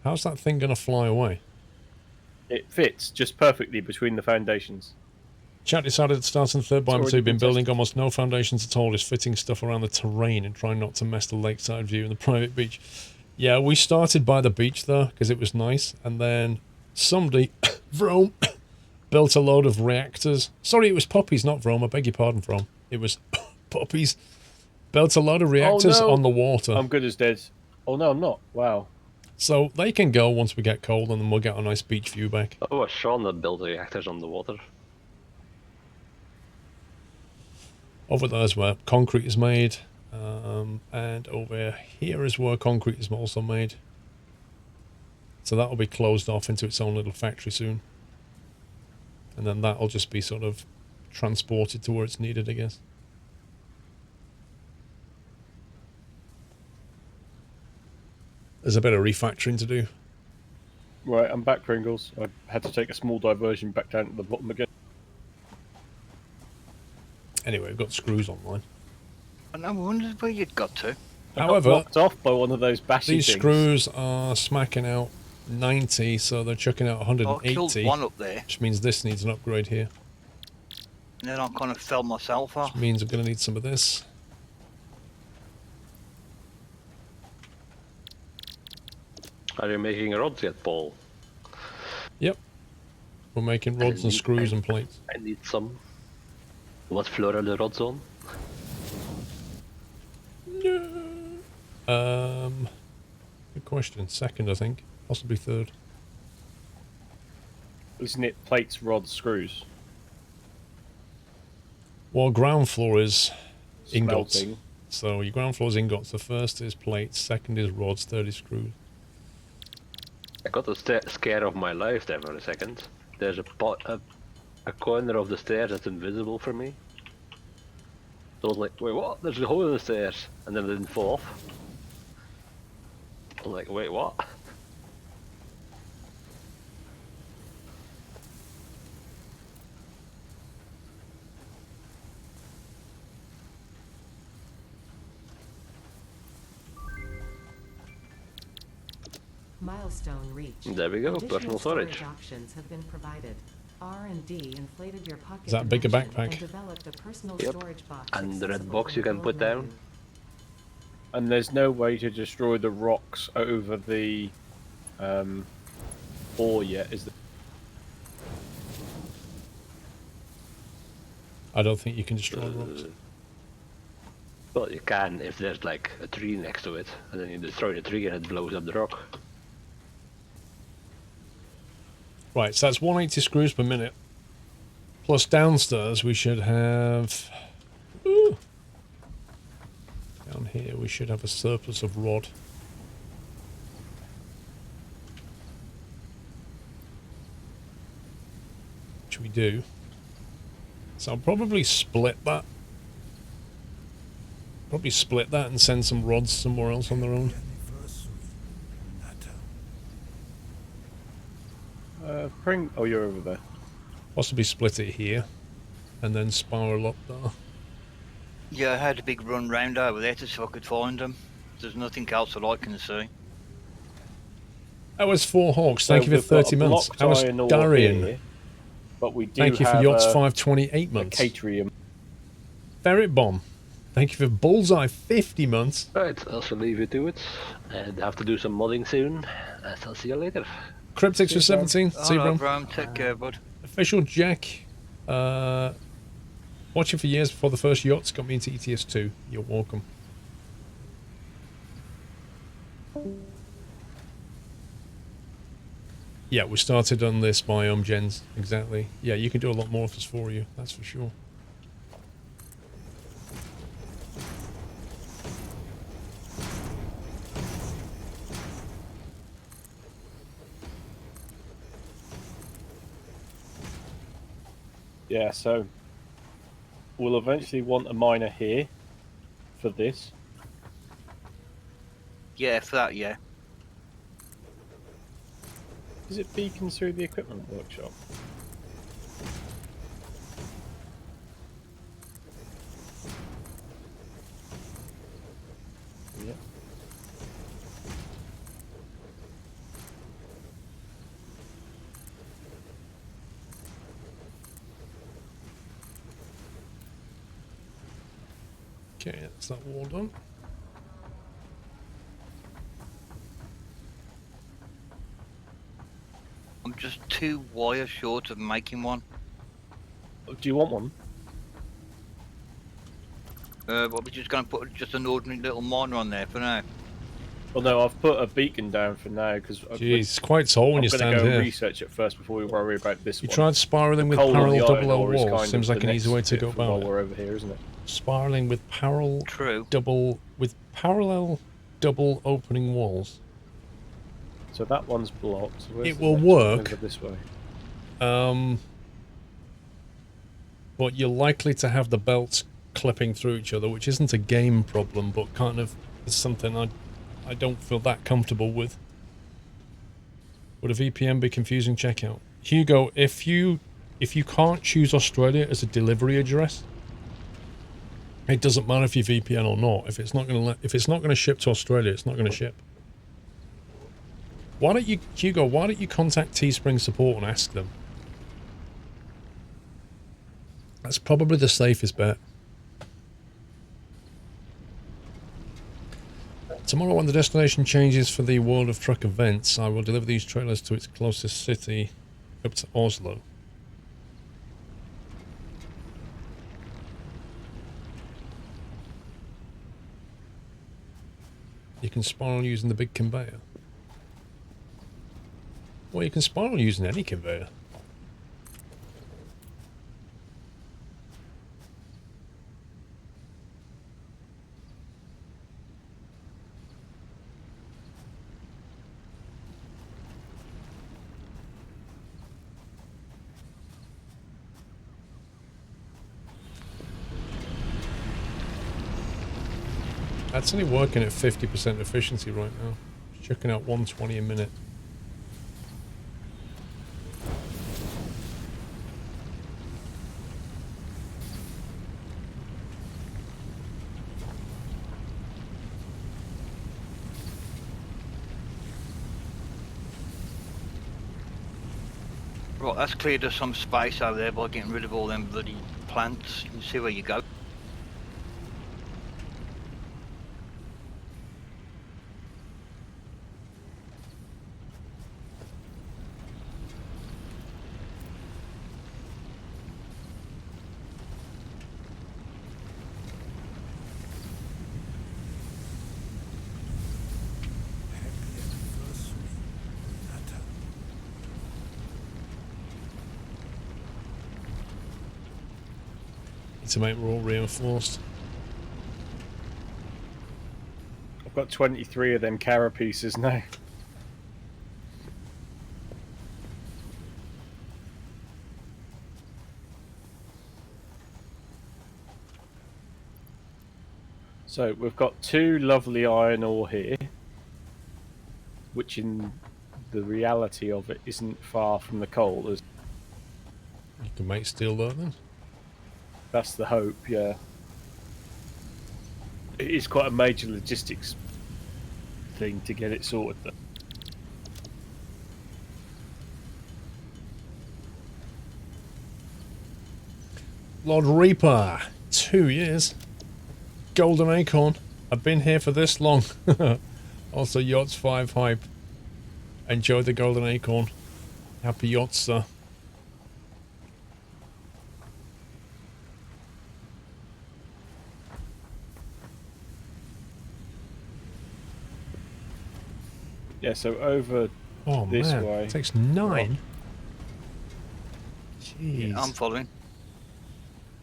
How's that thing going to fly away? It fits just perfectly between the foundations. Chat decided to start in the 3rd biome already 2, been been building tested. almost no foundations at all, just fitting stuff around the terrain and trying not to mess the lakeside view and the private beach. Yeah, we started by the beach though, because it was nice, and then somebody, Vrome, built a load of reactors. Sorry, it was puppies, not Vrome, I beg your pardon, Vrome. It was puppies. Built a load of reactors no. on the water. I'm good as dead. Oh no, I'm not. Wow. So they can go once we get cold, and then we'll get a nice beach view back. Oh, was Sean that built reactors on the water? Over there is where concrete is made, and over here is where concrete is also made. So that will be closed off into its own little factory soon. And then that will just be sort of transported to where it's needed, I guess. There's a bit of refactoring to do. Right, I'm back, Pringles. I had to take a small diversion back down to the bottom again. Anyway, we've got screws online. And I wondered where you'd got to. I got However, knocked off by one of those batty these things. screws are smacking out 90, so they're chucking out I killed 180, one up there, which means this needs an upgrade here. and then I kind of fell myself off. Which means I'm going to need some of this. Are you making rods yet, Paul? Yep. We're making rods and screws and plates. I need some. What floor are the rods on? Good question. Second, I think. Possibly third. Isn't it plates, rods, screws? Well, ground floor is ingots. Smelting. So your ground floor is ingots. The first is plates, second is rods, third is screws. I got a scare of my life there for a second. There's a corner of the stairs that's invisible for me. So I was like, wait, what? There's a hole in the stairs. And then it didn't fall off. I was like, wait, what? Milestone reached. There we go, Additional personal storage. options have been provided. R&D inflated your pocket Is that a bigger dimension backpack? and developed a personal Yep. storage box And the red accessible box for you can the put gold down. menu. And there's no way to destroy the rocks over the ore yet, is there? I don't think you can destroy rocks. Well, you can if there's like a tree next to it, and then you destroy the tree and it blows up the rock. Right, so that's 180 screws per minute. Plus downstairs we should have... Ooh. Down here we should have a surplus of rod. Which we do. So I'll probably split that. Probably split that and send some rods somewhere else on their own. Anniversary. Natter. Oh, you're over there. Possibly split it here. And then spiral up there. Yeah, I had a big run round over there to see if I could find them. There's nothing else that I can see. That was 4 Hawks. Thank So you for we've got 30 a months. blocked That was iron ore Darian. here, but we do Thank you for have Yachts a 528 months. Caterium. Ferret Bomb. Thank you for Bullseye 50 months. Right, I'll also leave you to it. And have to do some modding soon. I'll see you later. Cryptics for 17. See you, Hello, bro. Bram. Take care, bud. Official Jack. Watching for years before the first yachts got me into ETS2. You're welcome. Yeah, we started on this biome, gens. Exactly. Yeah, you can do a lot more of this for you. That's for sure. Yeah, so we'll eventually want a miner here for this. Yeah, for that, yeah. Is it beacons through the equipment workshop? Yep. Okay, that's that wall done. I'm just 2 wires short of making one. Do you want one? But we're just going to put just an ordinary little miner on there for now. Well, no, I've put a beacon down for now because Jeez, it's quite tall when I'm you going stand to go here. research it first before we worry about this You one. tried spiraling with Coal on parallel the iron double L ore is walls. kind Seems of like the an easy next way to bit go for while about it. we're over here, isn't it? Spiraling with parallel True. double opening walls. So that one's blocked. So where's It the will next one? work. Over this way. But you're likely to have the belts clipping through each other, which isn't a game problem, but kind of is something I don't feel that comfortable with. Would a VPN be confusing checkout? Hugo, if you can't choose Australia as a delivery address, it doesn't matter if you VPN or not. If it's not going to ship to Australia, it's not going to ship. Why don't you, Hugo? Why don't you contact Teespring support and ask them? That's probably the safest bet. Tomorrow when the destination changes for the World of Truck events, I will deliver these trailers to its closest city, up to Oslo. You can spiral using the big conveyor. Well, you can spiral using any conveyor. That's only working at 50% efficiency right now. It's chucking out 120 a minute. Right, that's cleared us some space over there by getting rid of all them bloody plants. You can see where you go. Happy anniversary, Nutter. Need to make all reinforced. I've got 23 of them carapaces now. So we've got 2 lovely iron ore here, which in the reality of it isn't far from the coal. You can make steel there then. That's the hope, yeah. It is quite a major logistics thing to get it sorted though. Lord Reaper, 2 years. Golden Acorn, I've been here for this long. Also Yachts 5 hype. Enjoy the Golden Acorn. Happy yachts, sir. Yeah, so over Oh this man, way. it takes 9. Jeez. Yeah, I'm following.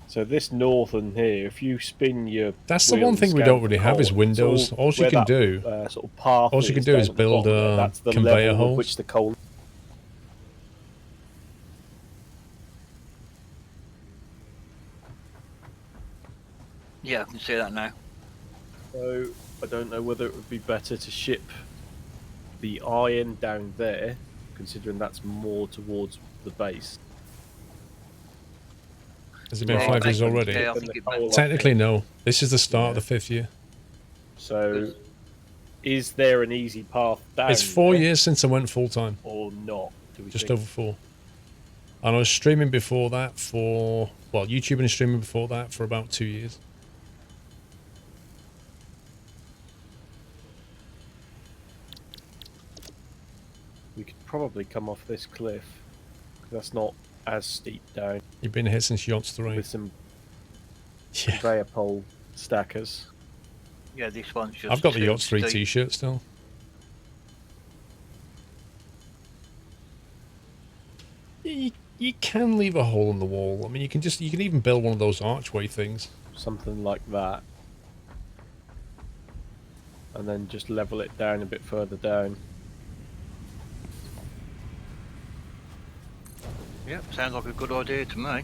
So this northern here, if you spin your That's the wheel one and thing we scan don't for really have is coal, windows. it's All you where can that, do, sort of path all you can is do down is at the build, bottom there. That's the conveyor level holes. with which the coal. Yeah, I can see that now. So I don't know whether it would be better to ship the iron down there, considering that's more towards the base. Has it been Yeah, 5 years exactly. already? Yeah, I Then think the it coal might. up Technically, here. no. This is the start of Yeah. the 5th year. So is there an easy path down? It's 4 there years since I went full time. or not? Do we Just think? over 4. And I was streaming before that for, well, YouTubing and streaming before that for about 2 years. We could probably come off this cliff. 'Cause that's not as steep down You've been here since Yachts 3. with some Yeah. conveyor pole stackers. Yeah, this one's just. I've got the too Yachts 3 steep. t-shirt still. You can leave a hole in the wall. I mean, you can even build one of those archway things. Something like that. And then just level it down a bit further down. Yep, sounds like a good idea to me.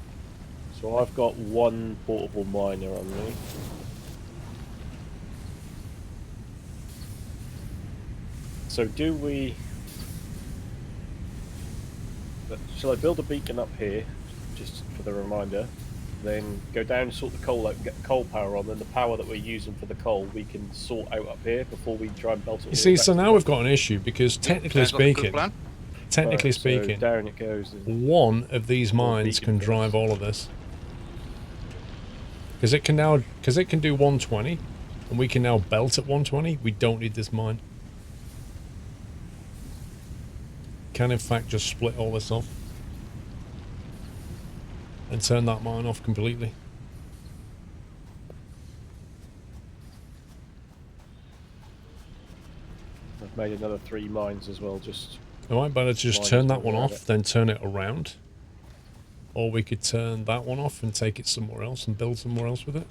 So I've got 1 portable miner on me. So do we... Shall I build a beacon up here, just for the reminder? Then go down, sort the coal out, get the coal power on, then the power that we're using for the coal we can sort out up here before we try and belt it all You see, back so to now the- we've got an issue because technically Sounds like a good speaking, plan. technically Right, so speaking, down it goes. And one of these mines beacon can goes. drive all of this. Because it can do 120, and we can now belt at 120. We don't need this mine. Can in fact just split all this off and turn that mine off completely. made another 3 mines as well. Just I might better just Mine turn is that one probably off, then turn it around. Or we could turn that one off and take it somewhere else and build somewhere else with it.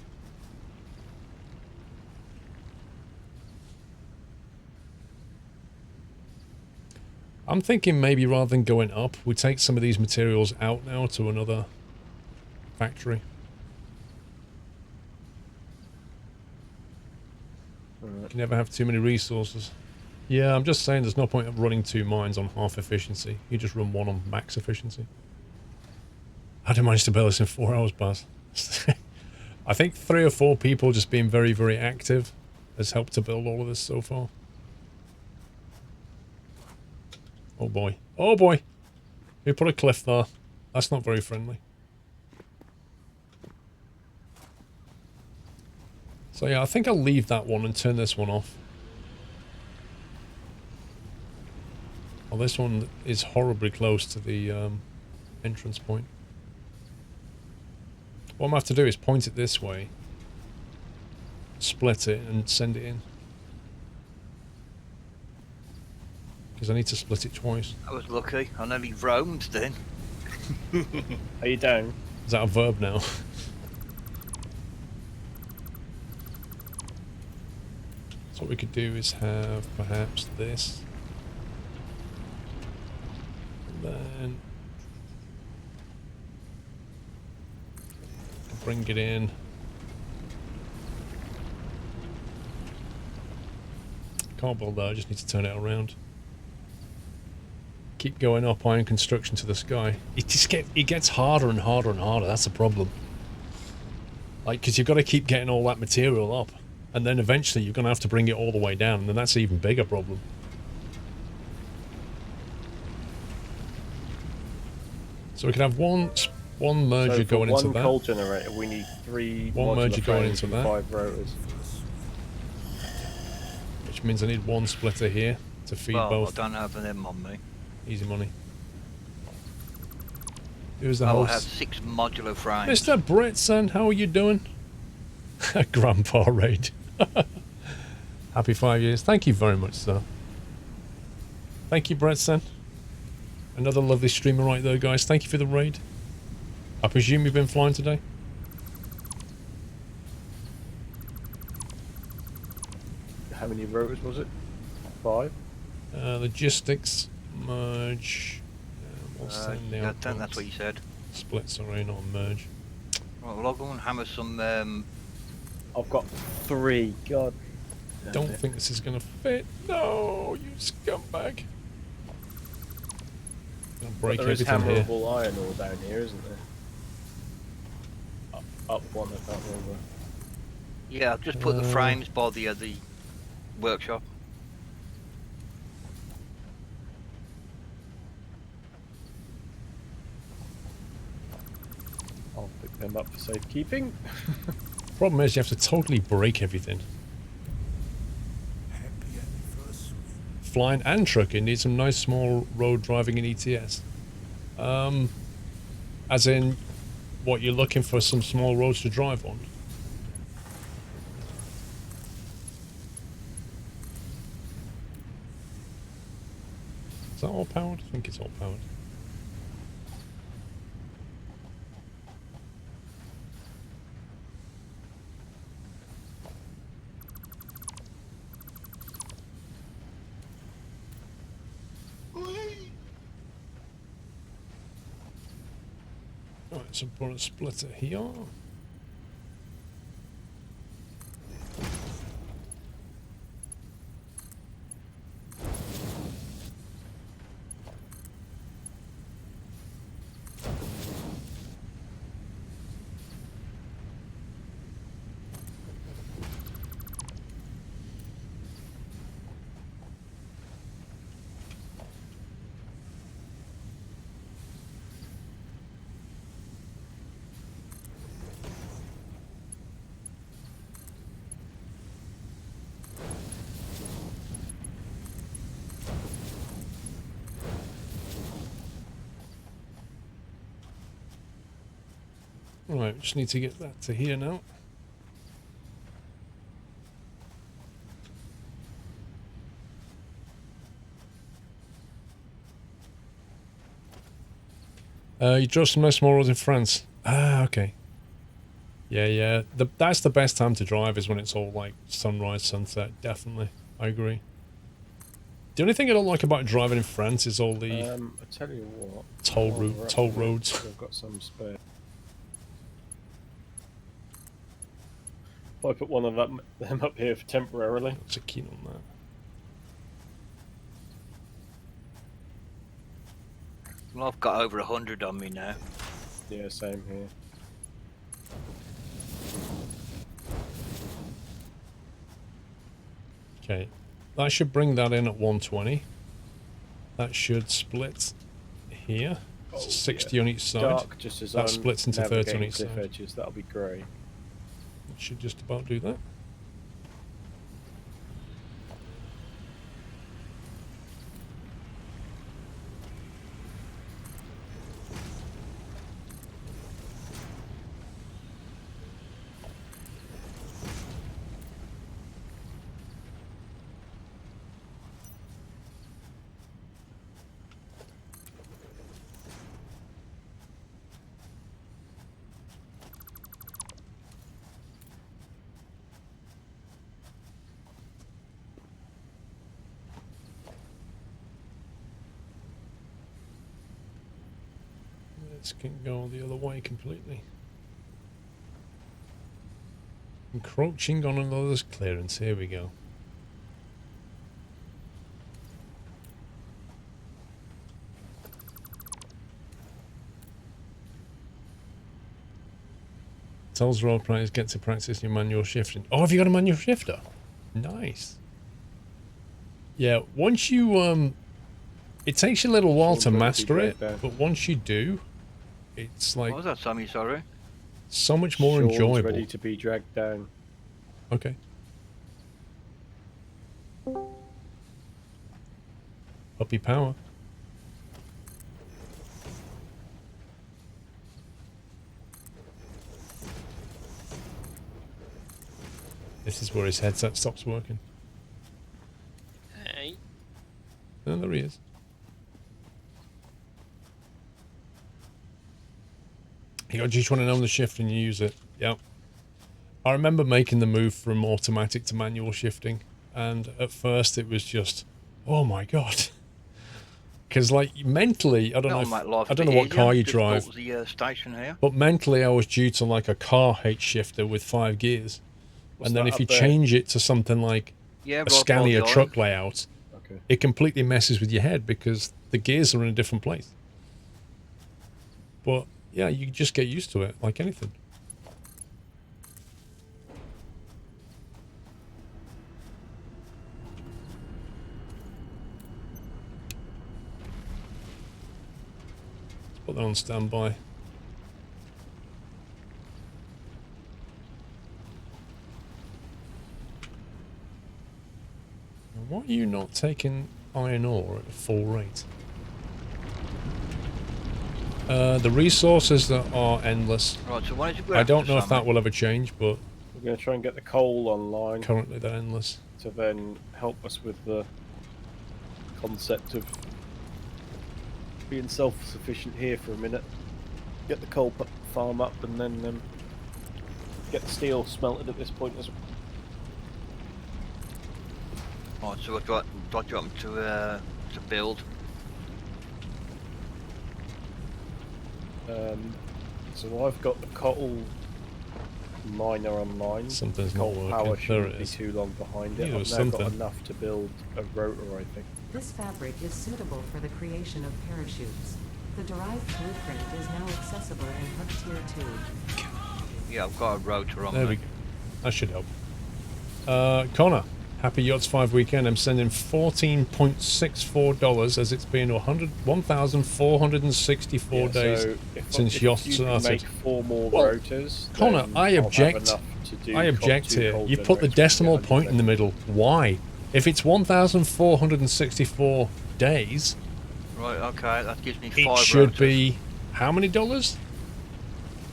I'm thinking maybe rather than going up, we take some of these materials out now to another factory. You can never have too many resources. Yeah, I'm just saying there's no point of running 2 mines on half efficiency. You just run one on max efficiency. How did I manage to build this in 4 hours, Baz? I think 3 or 4 people just being very, very active has helped to build all of this so far. Oh boy. Oh boy! We put a cliff there. That's not very friendly. So yeah, I think I'll leave that one and turn this one off. Well, this one is horribly close to the entrance point. What I'm going to have to do is point it this way, split it and send it in. Because I need to split it twice. I was lucky. I nearly roamed then. Are you down? Is that a verb now? So what we could do is have perhaps this. And then bring it in. Can't build that, I just need to turn it around. Keep going up iron construction to the sky. It gets harder and harder and harder, that's the problem. Like, because you've got to keep getting all that material up. And then eventually you're going to have to bring it all the way down, and then that's an even bigger problem. So we can have one merger going into that. One coal generator, we need 3 One merger modular going frames into and that. 5 rotors. Which means I need 1 splitter here to feed Well, both. I don't have them on me. Easy money. Who's the I will have host? 6 modular frames. Mr. Britson, how are you doing? Grandpa raid. Happy 5 years. Thank you very much, sir. Thank you, Britson. Another lovely streamer right there, guys. Thank you for the raid. I presume you've been flying today? How many rotors was it? 5? Logistics, merge. What's that now? I think that's what you said. Split, sorry, not merge. Right, well, I'll go and hammer some. I've got 3. God. Don't think this is going to fit. No, you scumbag. Gonna break There is everything here. hammerable iron ore down here, isn't there? Up one, I can't remember. Yeah, I've just put the frames by the workshop. I'll pick them up for safekeeping. Problem is, you have to totally break everything. Happy anniversary. Flying and trucking need some nice small road driving in ETS. As in, what, you're looking for some small roads to drive on? Is that all powered? I think it's all powered. Right, so put a splitter here. Right, just need to get that to here now. You drove some nice small roads in France. Ah, okay. Yeah. That's the best time to drive is when it's all like sunrise, sunset. Definitely. I agree. The only thing I don't like about driving in France is all the I tell you what. toll while we're up toll here, roads. I've got some spare. If I put one of them up here for temporarily. Not so keen on that. Well, I've got over 100 on me now. Yeah, same here. Okay, that should bring that in at 120. That should split here. Oh, 60 yeah. on each side. Dark, just as That I'm splits into 30 on navigating each cliff side. edges. That'll be grey. It should just about do that. This can go the other way completely. Encroaching on another's clearance. Here we go. Tells road practice get to practice your manual shifting. Oh, have you got a manual shifter? Nice. Yeah, once you it takes you a little while to Someone better master be it, dragged down. but once you do, it's like What was that, Sammy? Sorry. so much more Sean's enjoyable. ready to be dragged down. Okay. Puppy power. This is where his headset stops working. Hey. And there he is. You just want to know the shift and you use it. Yep. I remember making the move from automatic to manual shifting, and at first it was just, oh my god. Because like mentally, I don't know, I don't know what car you drive, The station here. but mentally I was due to like a car H shifter with 5 gears, What's and then that if you up there? change it to something like Yeah, a Scania truck layout, Okay. it completely messes with your head because the gears are in a different place. But yeah, you just get used to it like anything. Let's put that on standby. Now, why are you not taking iron ore at a full rate? The resources that are endless. Right, so why did you go I after don't know if Sammy? that will ever change, but We're going to try and get the coal online currently they're endless. to then help us with the concept of being self-sufficient here for a minute. Get the coal farm up and then get the steel smelted at this point as well. Right, so what do you want me to build? So I've got the coal miner online. Something's the not coal working. power There it shouldn't be is. too long behind it. Yeah, I've now something. got enough to build a rotor, I think. This fabric is suitable for the creation of parachutes. The derived blueprint is now accessible in Hook Tier 2. Yeah, I've got a rotor on There we go. That should help. Connor, happy Yachts 5 weekend. I'm sending $14.64 as it's been 1,464 Yeah, days so since if Yachts you can started. make 4 more Well, rotors, Connor, then I I'll have object. enough to do I object two here. coal You put the generators decimal for point in the 100 middle. Why? If it's 1,464 days, Right, okay, that gives me 5 it should rotors. be how many dollars?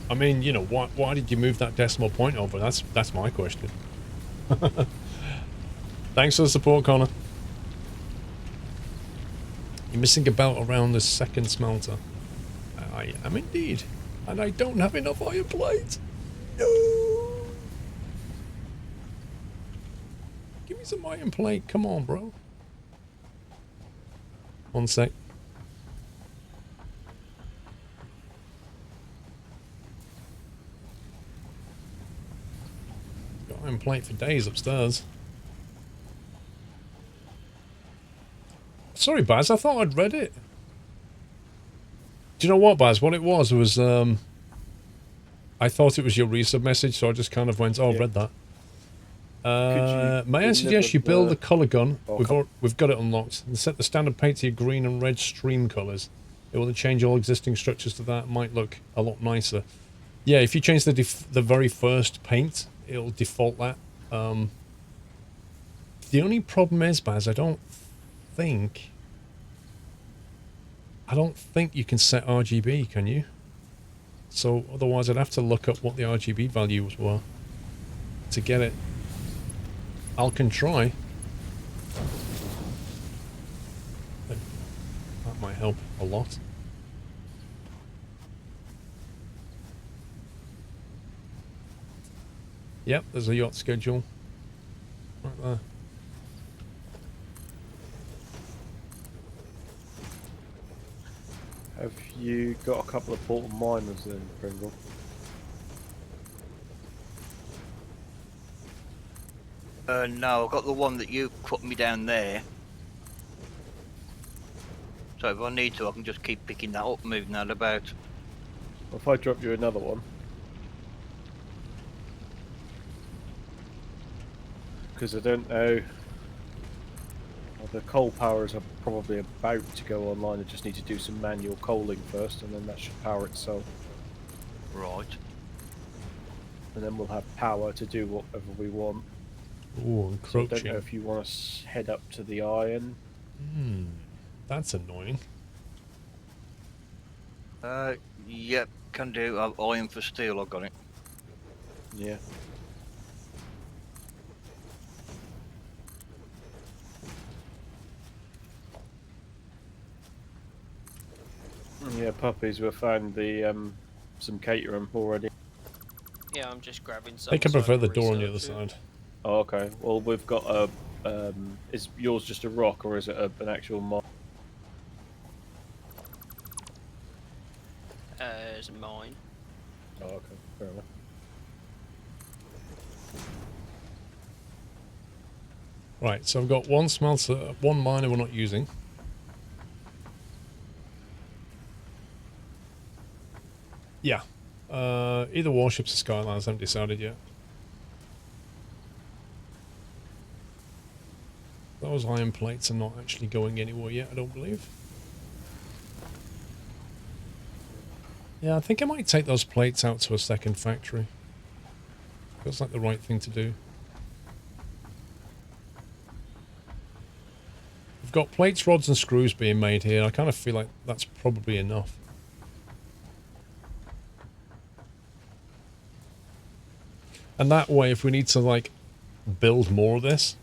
I mean, you know, why did you move that decimal point over? That's my question. Thanks for the support, Connor. You're missing a belt around the second smelter. I I am indeed. And I don't have enough iron plates. No! Give me some iron plate. Come on, bro. One sec. Got iron plate for days upstairs. Sorry, Baz. I thought I'd read it. Do you know what, Baz? What it was I thought it was your resub message, so I just kind of went, oh, I've read that. May I suggest you build the colour gun? We've got it unlocked. And set the standard paint to your green and red stream colours. It will change all existing structures to that. It might look a lot nicer. Yeah, if you change the very first paint, it'll default that. The only problem is, Baz, I don't think you can set RGB, can you? So otherwise I'd have to look up what the RGB values were to get it. I can try. That might help a lot. Yep, there's a yacht schedule. Right there. Have you got a couple of portal miners then, Pringle? No, I've got the one that you put me down there. So if I need to, I can just keep picking that up, moving that about. Well, if I drop you another one. Because I don't know. Well, the coal powers are probably about to go online. I just need to do some manual coaling first, and then that should power itself. Right. And then we'll have power to do whatever we want. Ooh, So I encroaching. don't know if you want to head up to the iron. That's annoying. Yep, can do. I've iron for steel, I've got it. Yeah. Yeah, puppies. We found the some caterham already. Yeah, I'm just grabbing some. I think I so prefer the can door on the other research it. side. Oh, okay. Well, we've got a. Is yours just a rock or is it an actual mine? It's mine. Oh, okay. Fair enough. Right, so I've got one smelter, one miner we're not using. Yeah. Either warships or skylines, I haven't decided yet. Those iron plates are not actually going anywhere yet, I don't believe. Yeah, I think I might take those plates out to a second factory. Feels like the right thing to do. We've got plates, rods and screws being made here. I kind of feel like that's probably enough. And that way, if we need to, like, build more of this,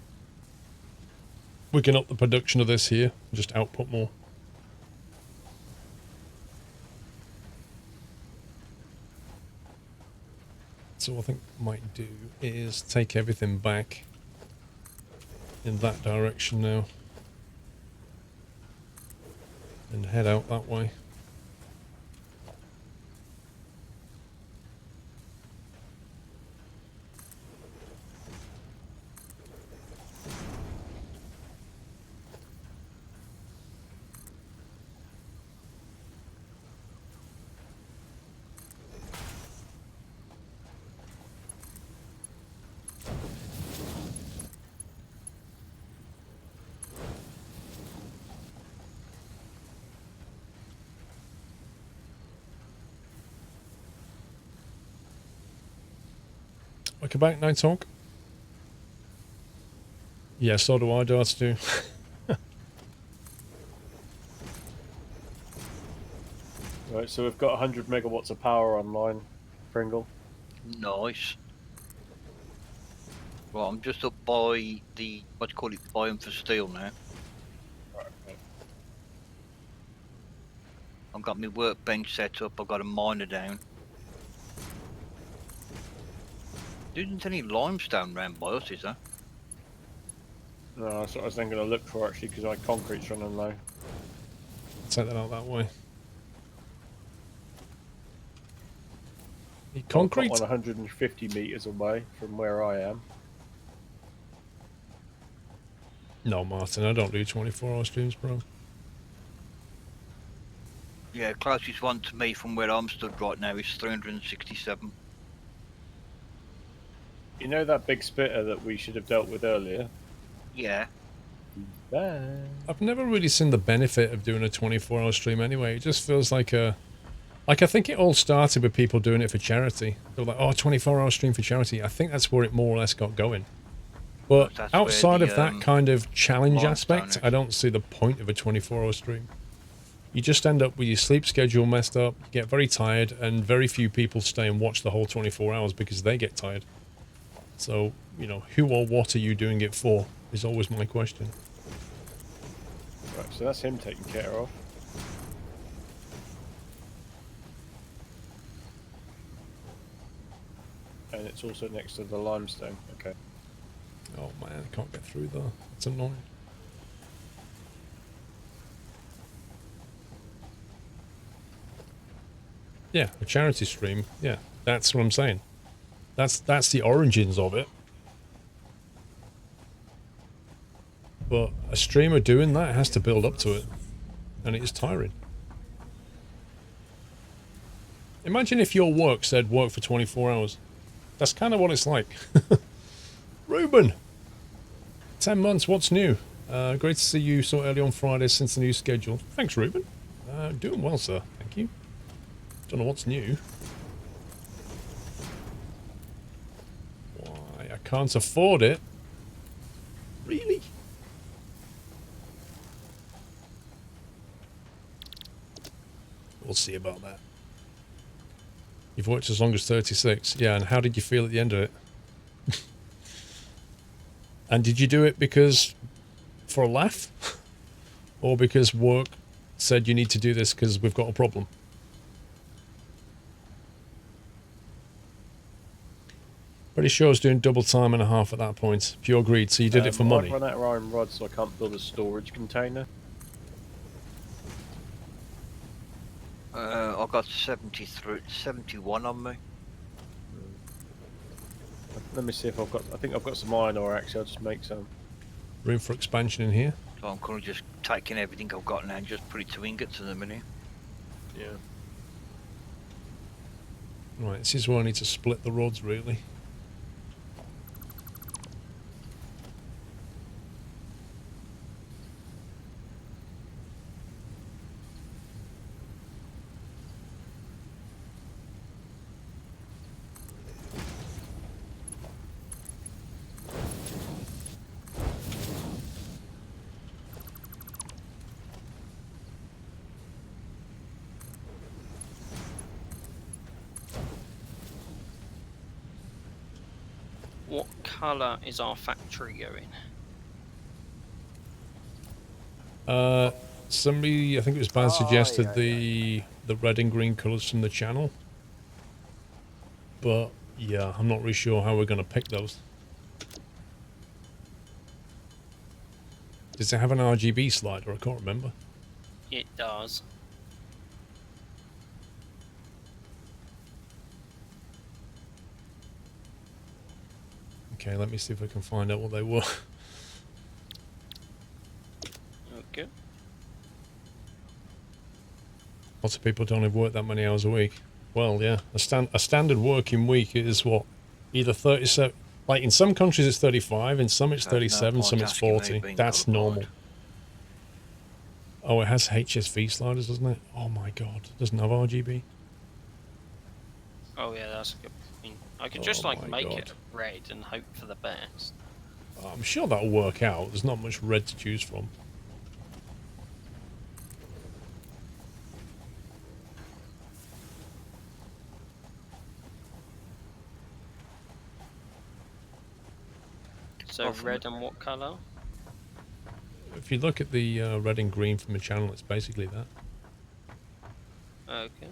we can up the production of this here and just output more. So what I think I might do is take everything back in that direction now. And head out that way. Welcome back, Night Talk. Yeah, so do I, Darts do. Right, so we've got 100 megawatts of power online, Pringle. Nice. Right, I'm just up by the, what do you call it, iron for steel now. Right, okay. I've got my workbench set up. I've got a miner down. There isn't any limestone round by us, is there? No, that's what I was then going to look for actually, because my concrete's running low. Take that out that way. The I've got concrete? one 150 meters away from where I am. No, Martin, I don't do 24-hour streams, bro. Yeah, closest one to me from where I'm stood right now is 367. You know that big spitter that we should have dealt with earlier? Yeah. Bye. I've never really seen the benefit of doing a 24-hour stream anyway. It just feels like a... Like, I think it all started with people doing it for charity. They were like, oh, 24-hour stream for charity. I think that's where it more or less got going. But That's where outside the, of that kind of challenge Milestone aspect, is. I don't see the point of a 24-hour stream. You just end up with your sleep schedule messed up, you get very tired, and very few people stay and watch the whole 24 hours because they get tired. So, you know, who or what are you doing it for is always my question. Right, so that's him taken care of. And it's also next to the limestone. Okay. Oh man, I can't get through there. It's annoying. Yeah, a charity stream. Yeah, that's what I'm saying. That's the origins of it. But a streamer doing that has to build up to it. And it is tiring. Imagine if your work said work for 24 hours. That's kind of what it's like. Ruben! 10 months, what's new? Great to see you so early on Friday since the new schedule. Thanks, Ruben. Doing well, sir. Thank you. Don't know what's new. Why, I can't afford it. Really? We'll see about that. You've worked as long as 36. Yeah, and how did you feel at the end of it? And did you do it because... for a laugh? Or because work said you need to do this because we've got a problem? Pretty sure I was doing double time and a half at that point. Pure greed, so you did it for money. I've run out of iron rods, so I can't build a storage container. I've got 71 on me. Let me see if I've got... I think I've got some iron ore, actually. I'll just make some. Room for expansion in here. So I'm currently just taking everything I've got now and just put it to ingots in a minute. Yeah. Right, this is where I need to split the rods, really. What colour is our factory going? Somebody, I think it was Ban, suggested the red and green colours from the channel. But, yeah, I'm not really sure how we're going to pick those. Does it have an RGB slider? I can't remember. It does. Okay, let me see if I can find out what they were. Okay. Lots of people don't have worked that many hours a week. Well, yeah, a standard working week is what? Either 37... Like, in some countries it's 35, in some it's 37, some it's 40. That's normal. Oh, it has HSV sliders, doesn't it? Oh my god, it doesn't have RGB. Oh yeah, that's a good point. I could just Oh like my make God. it red and hope for the best. I'm sure that'll work out. There's not much red to choose from. So Awesome. red and what colour? If you look at the red and green from the channel, it's basically that. Okay.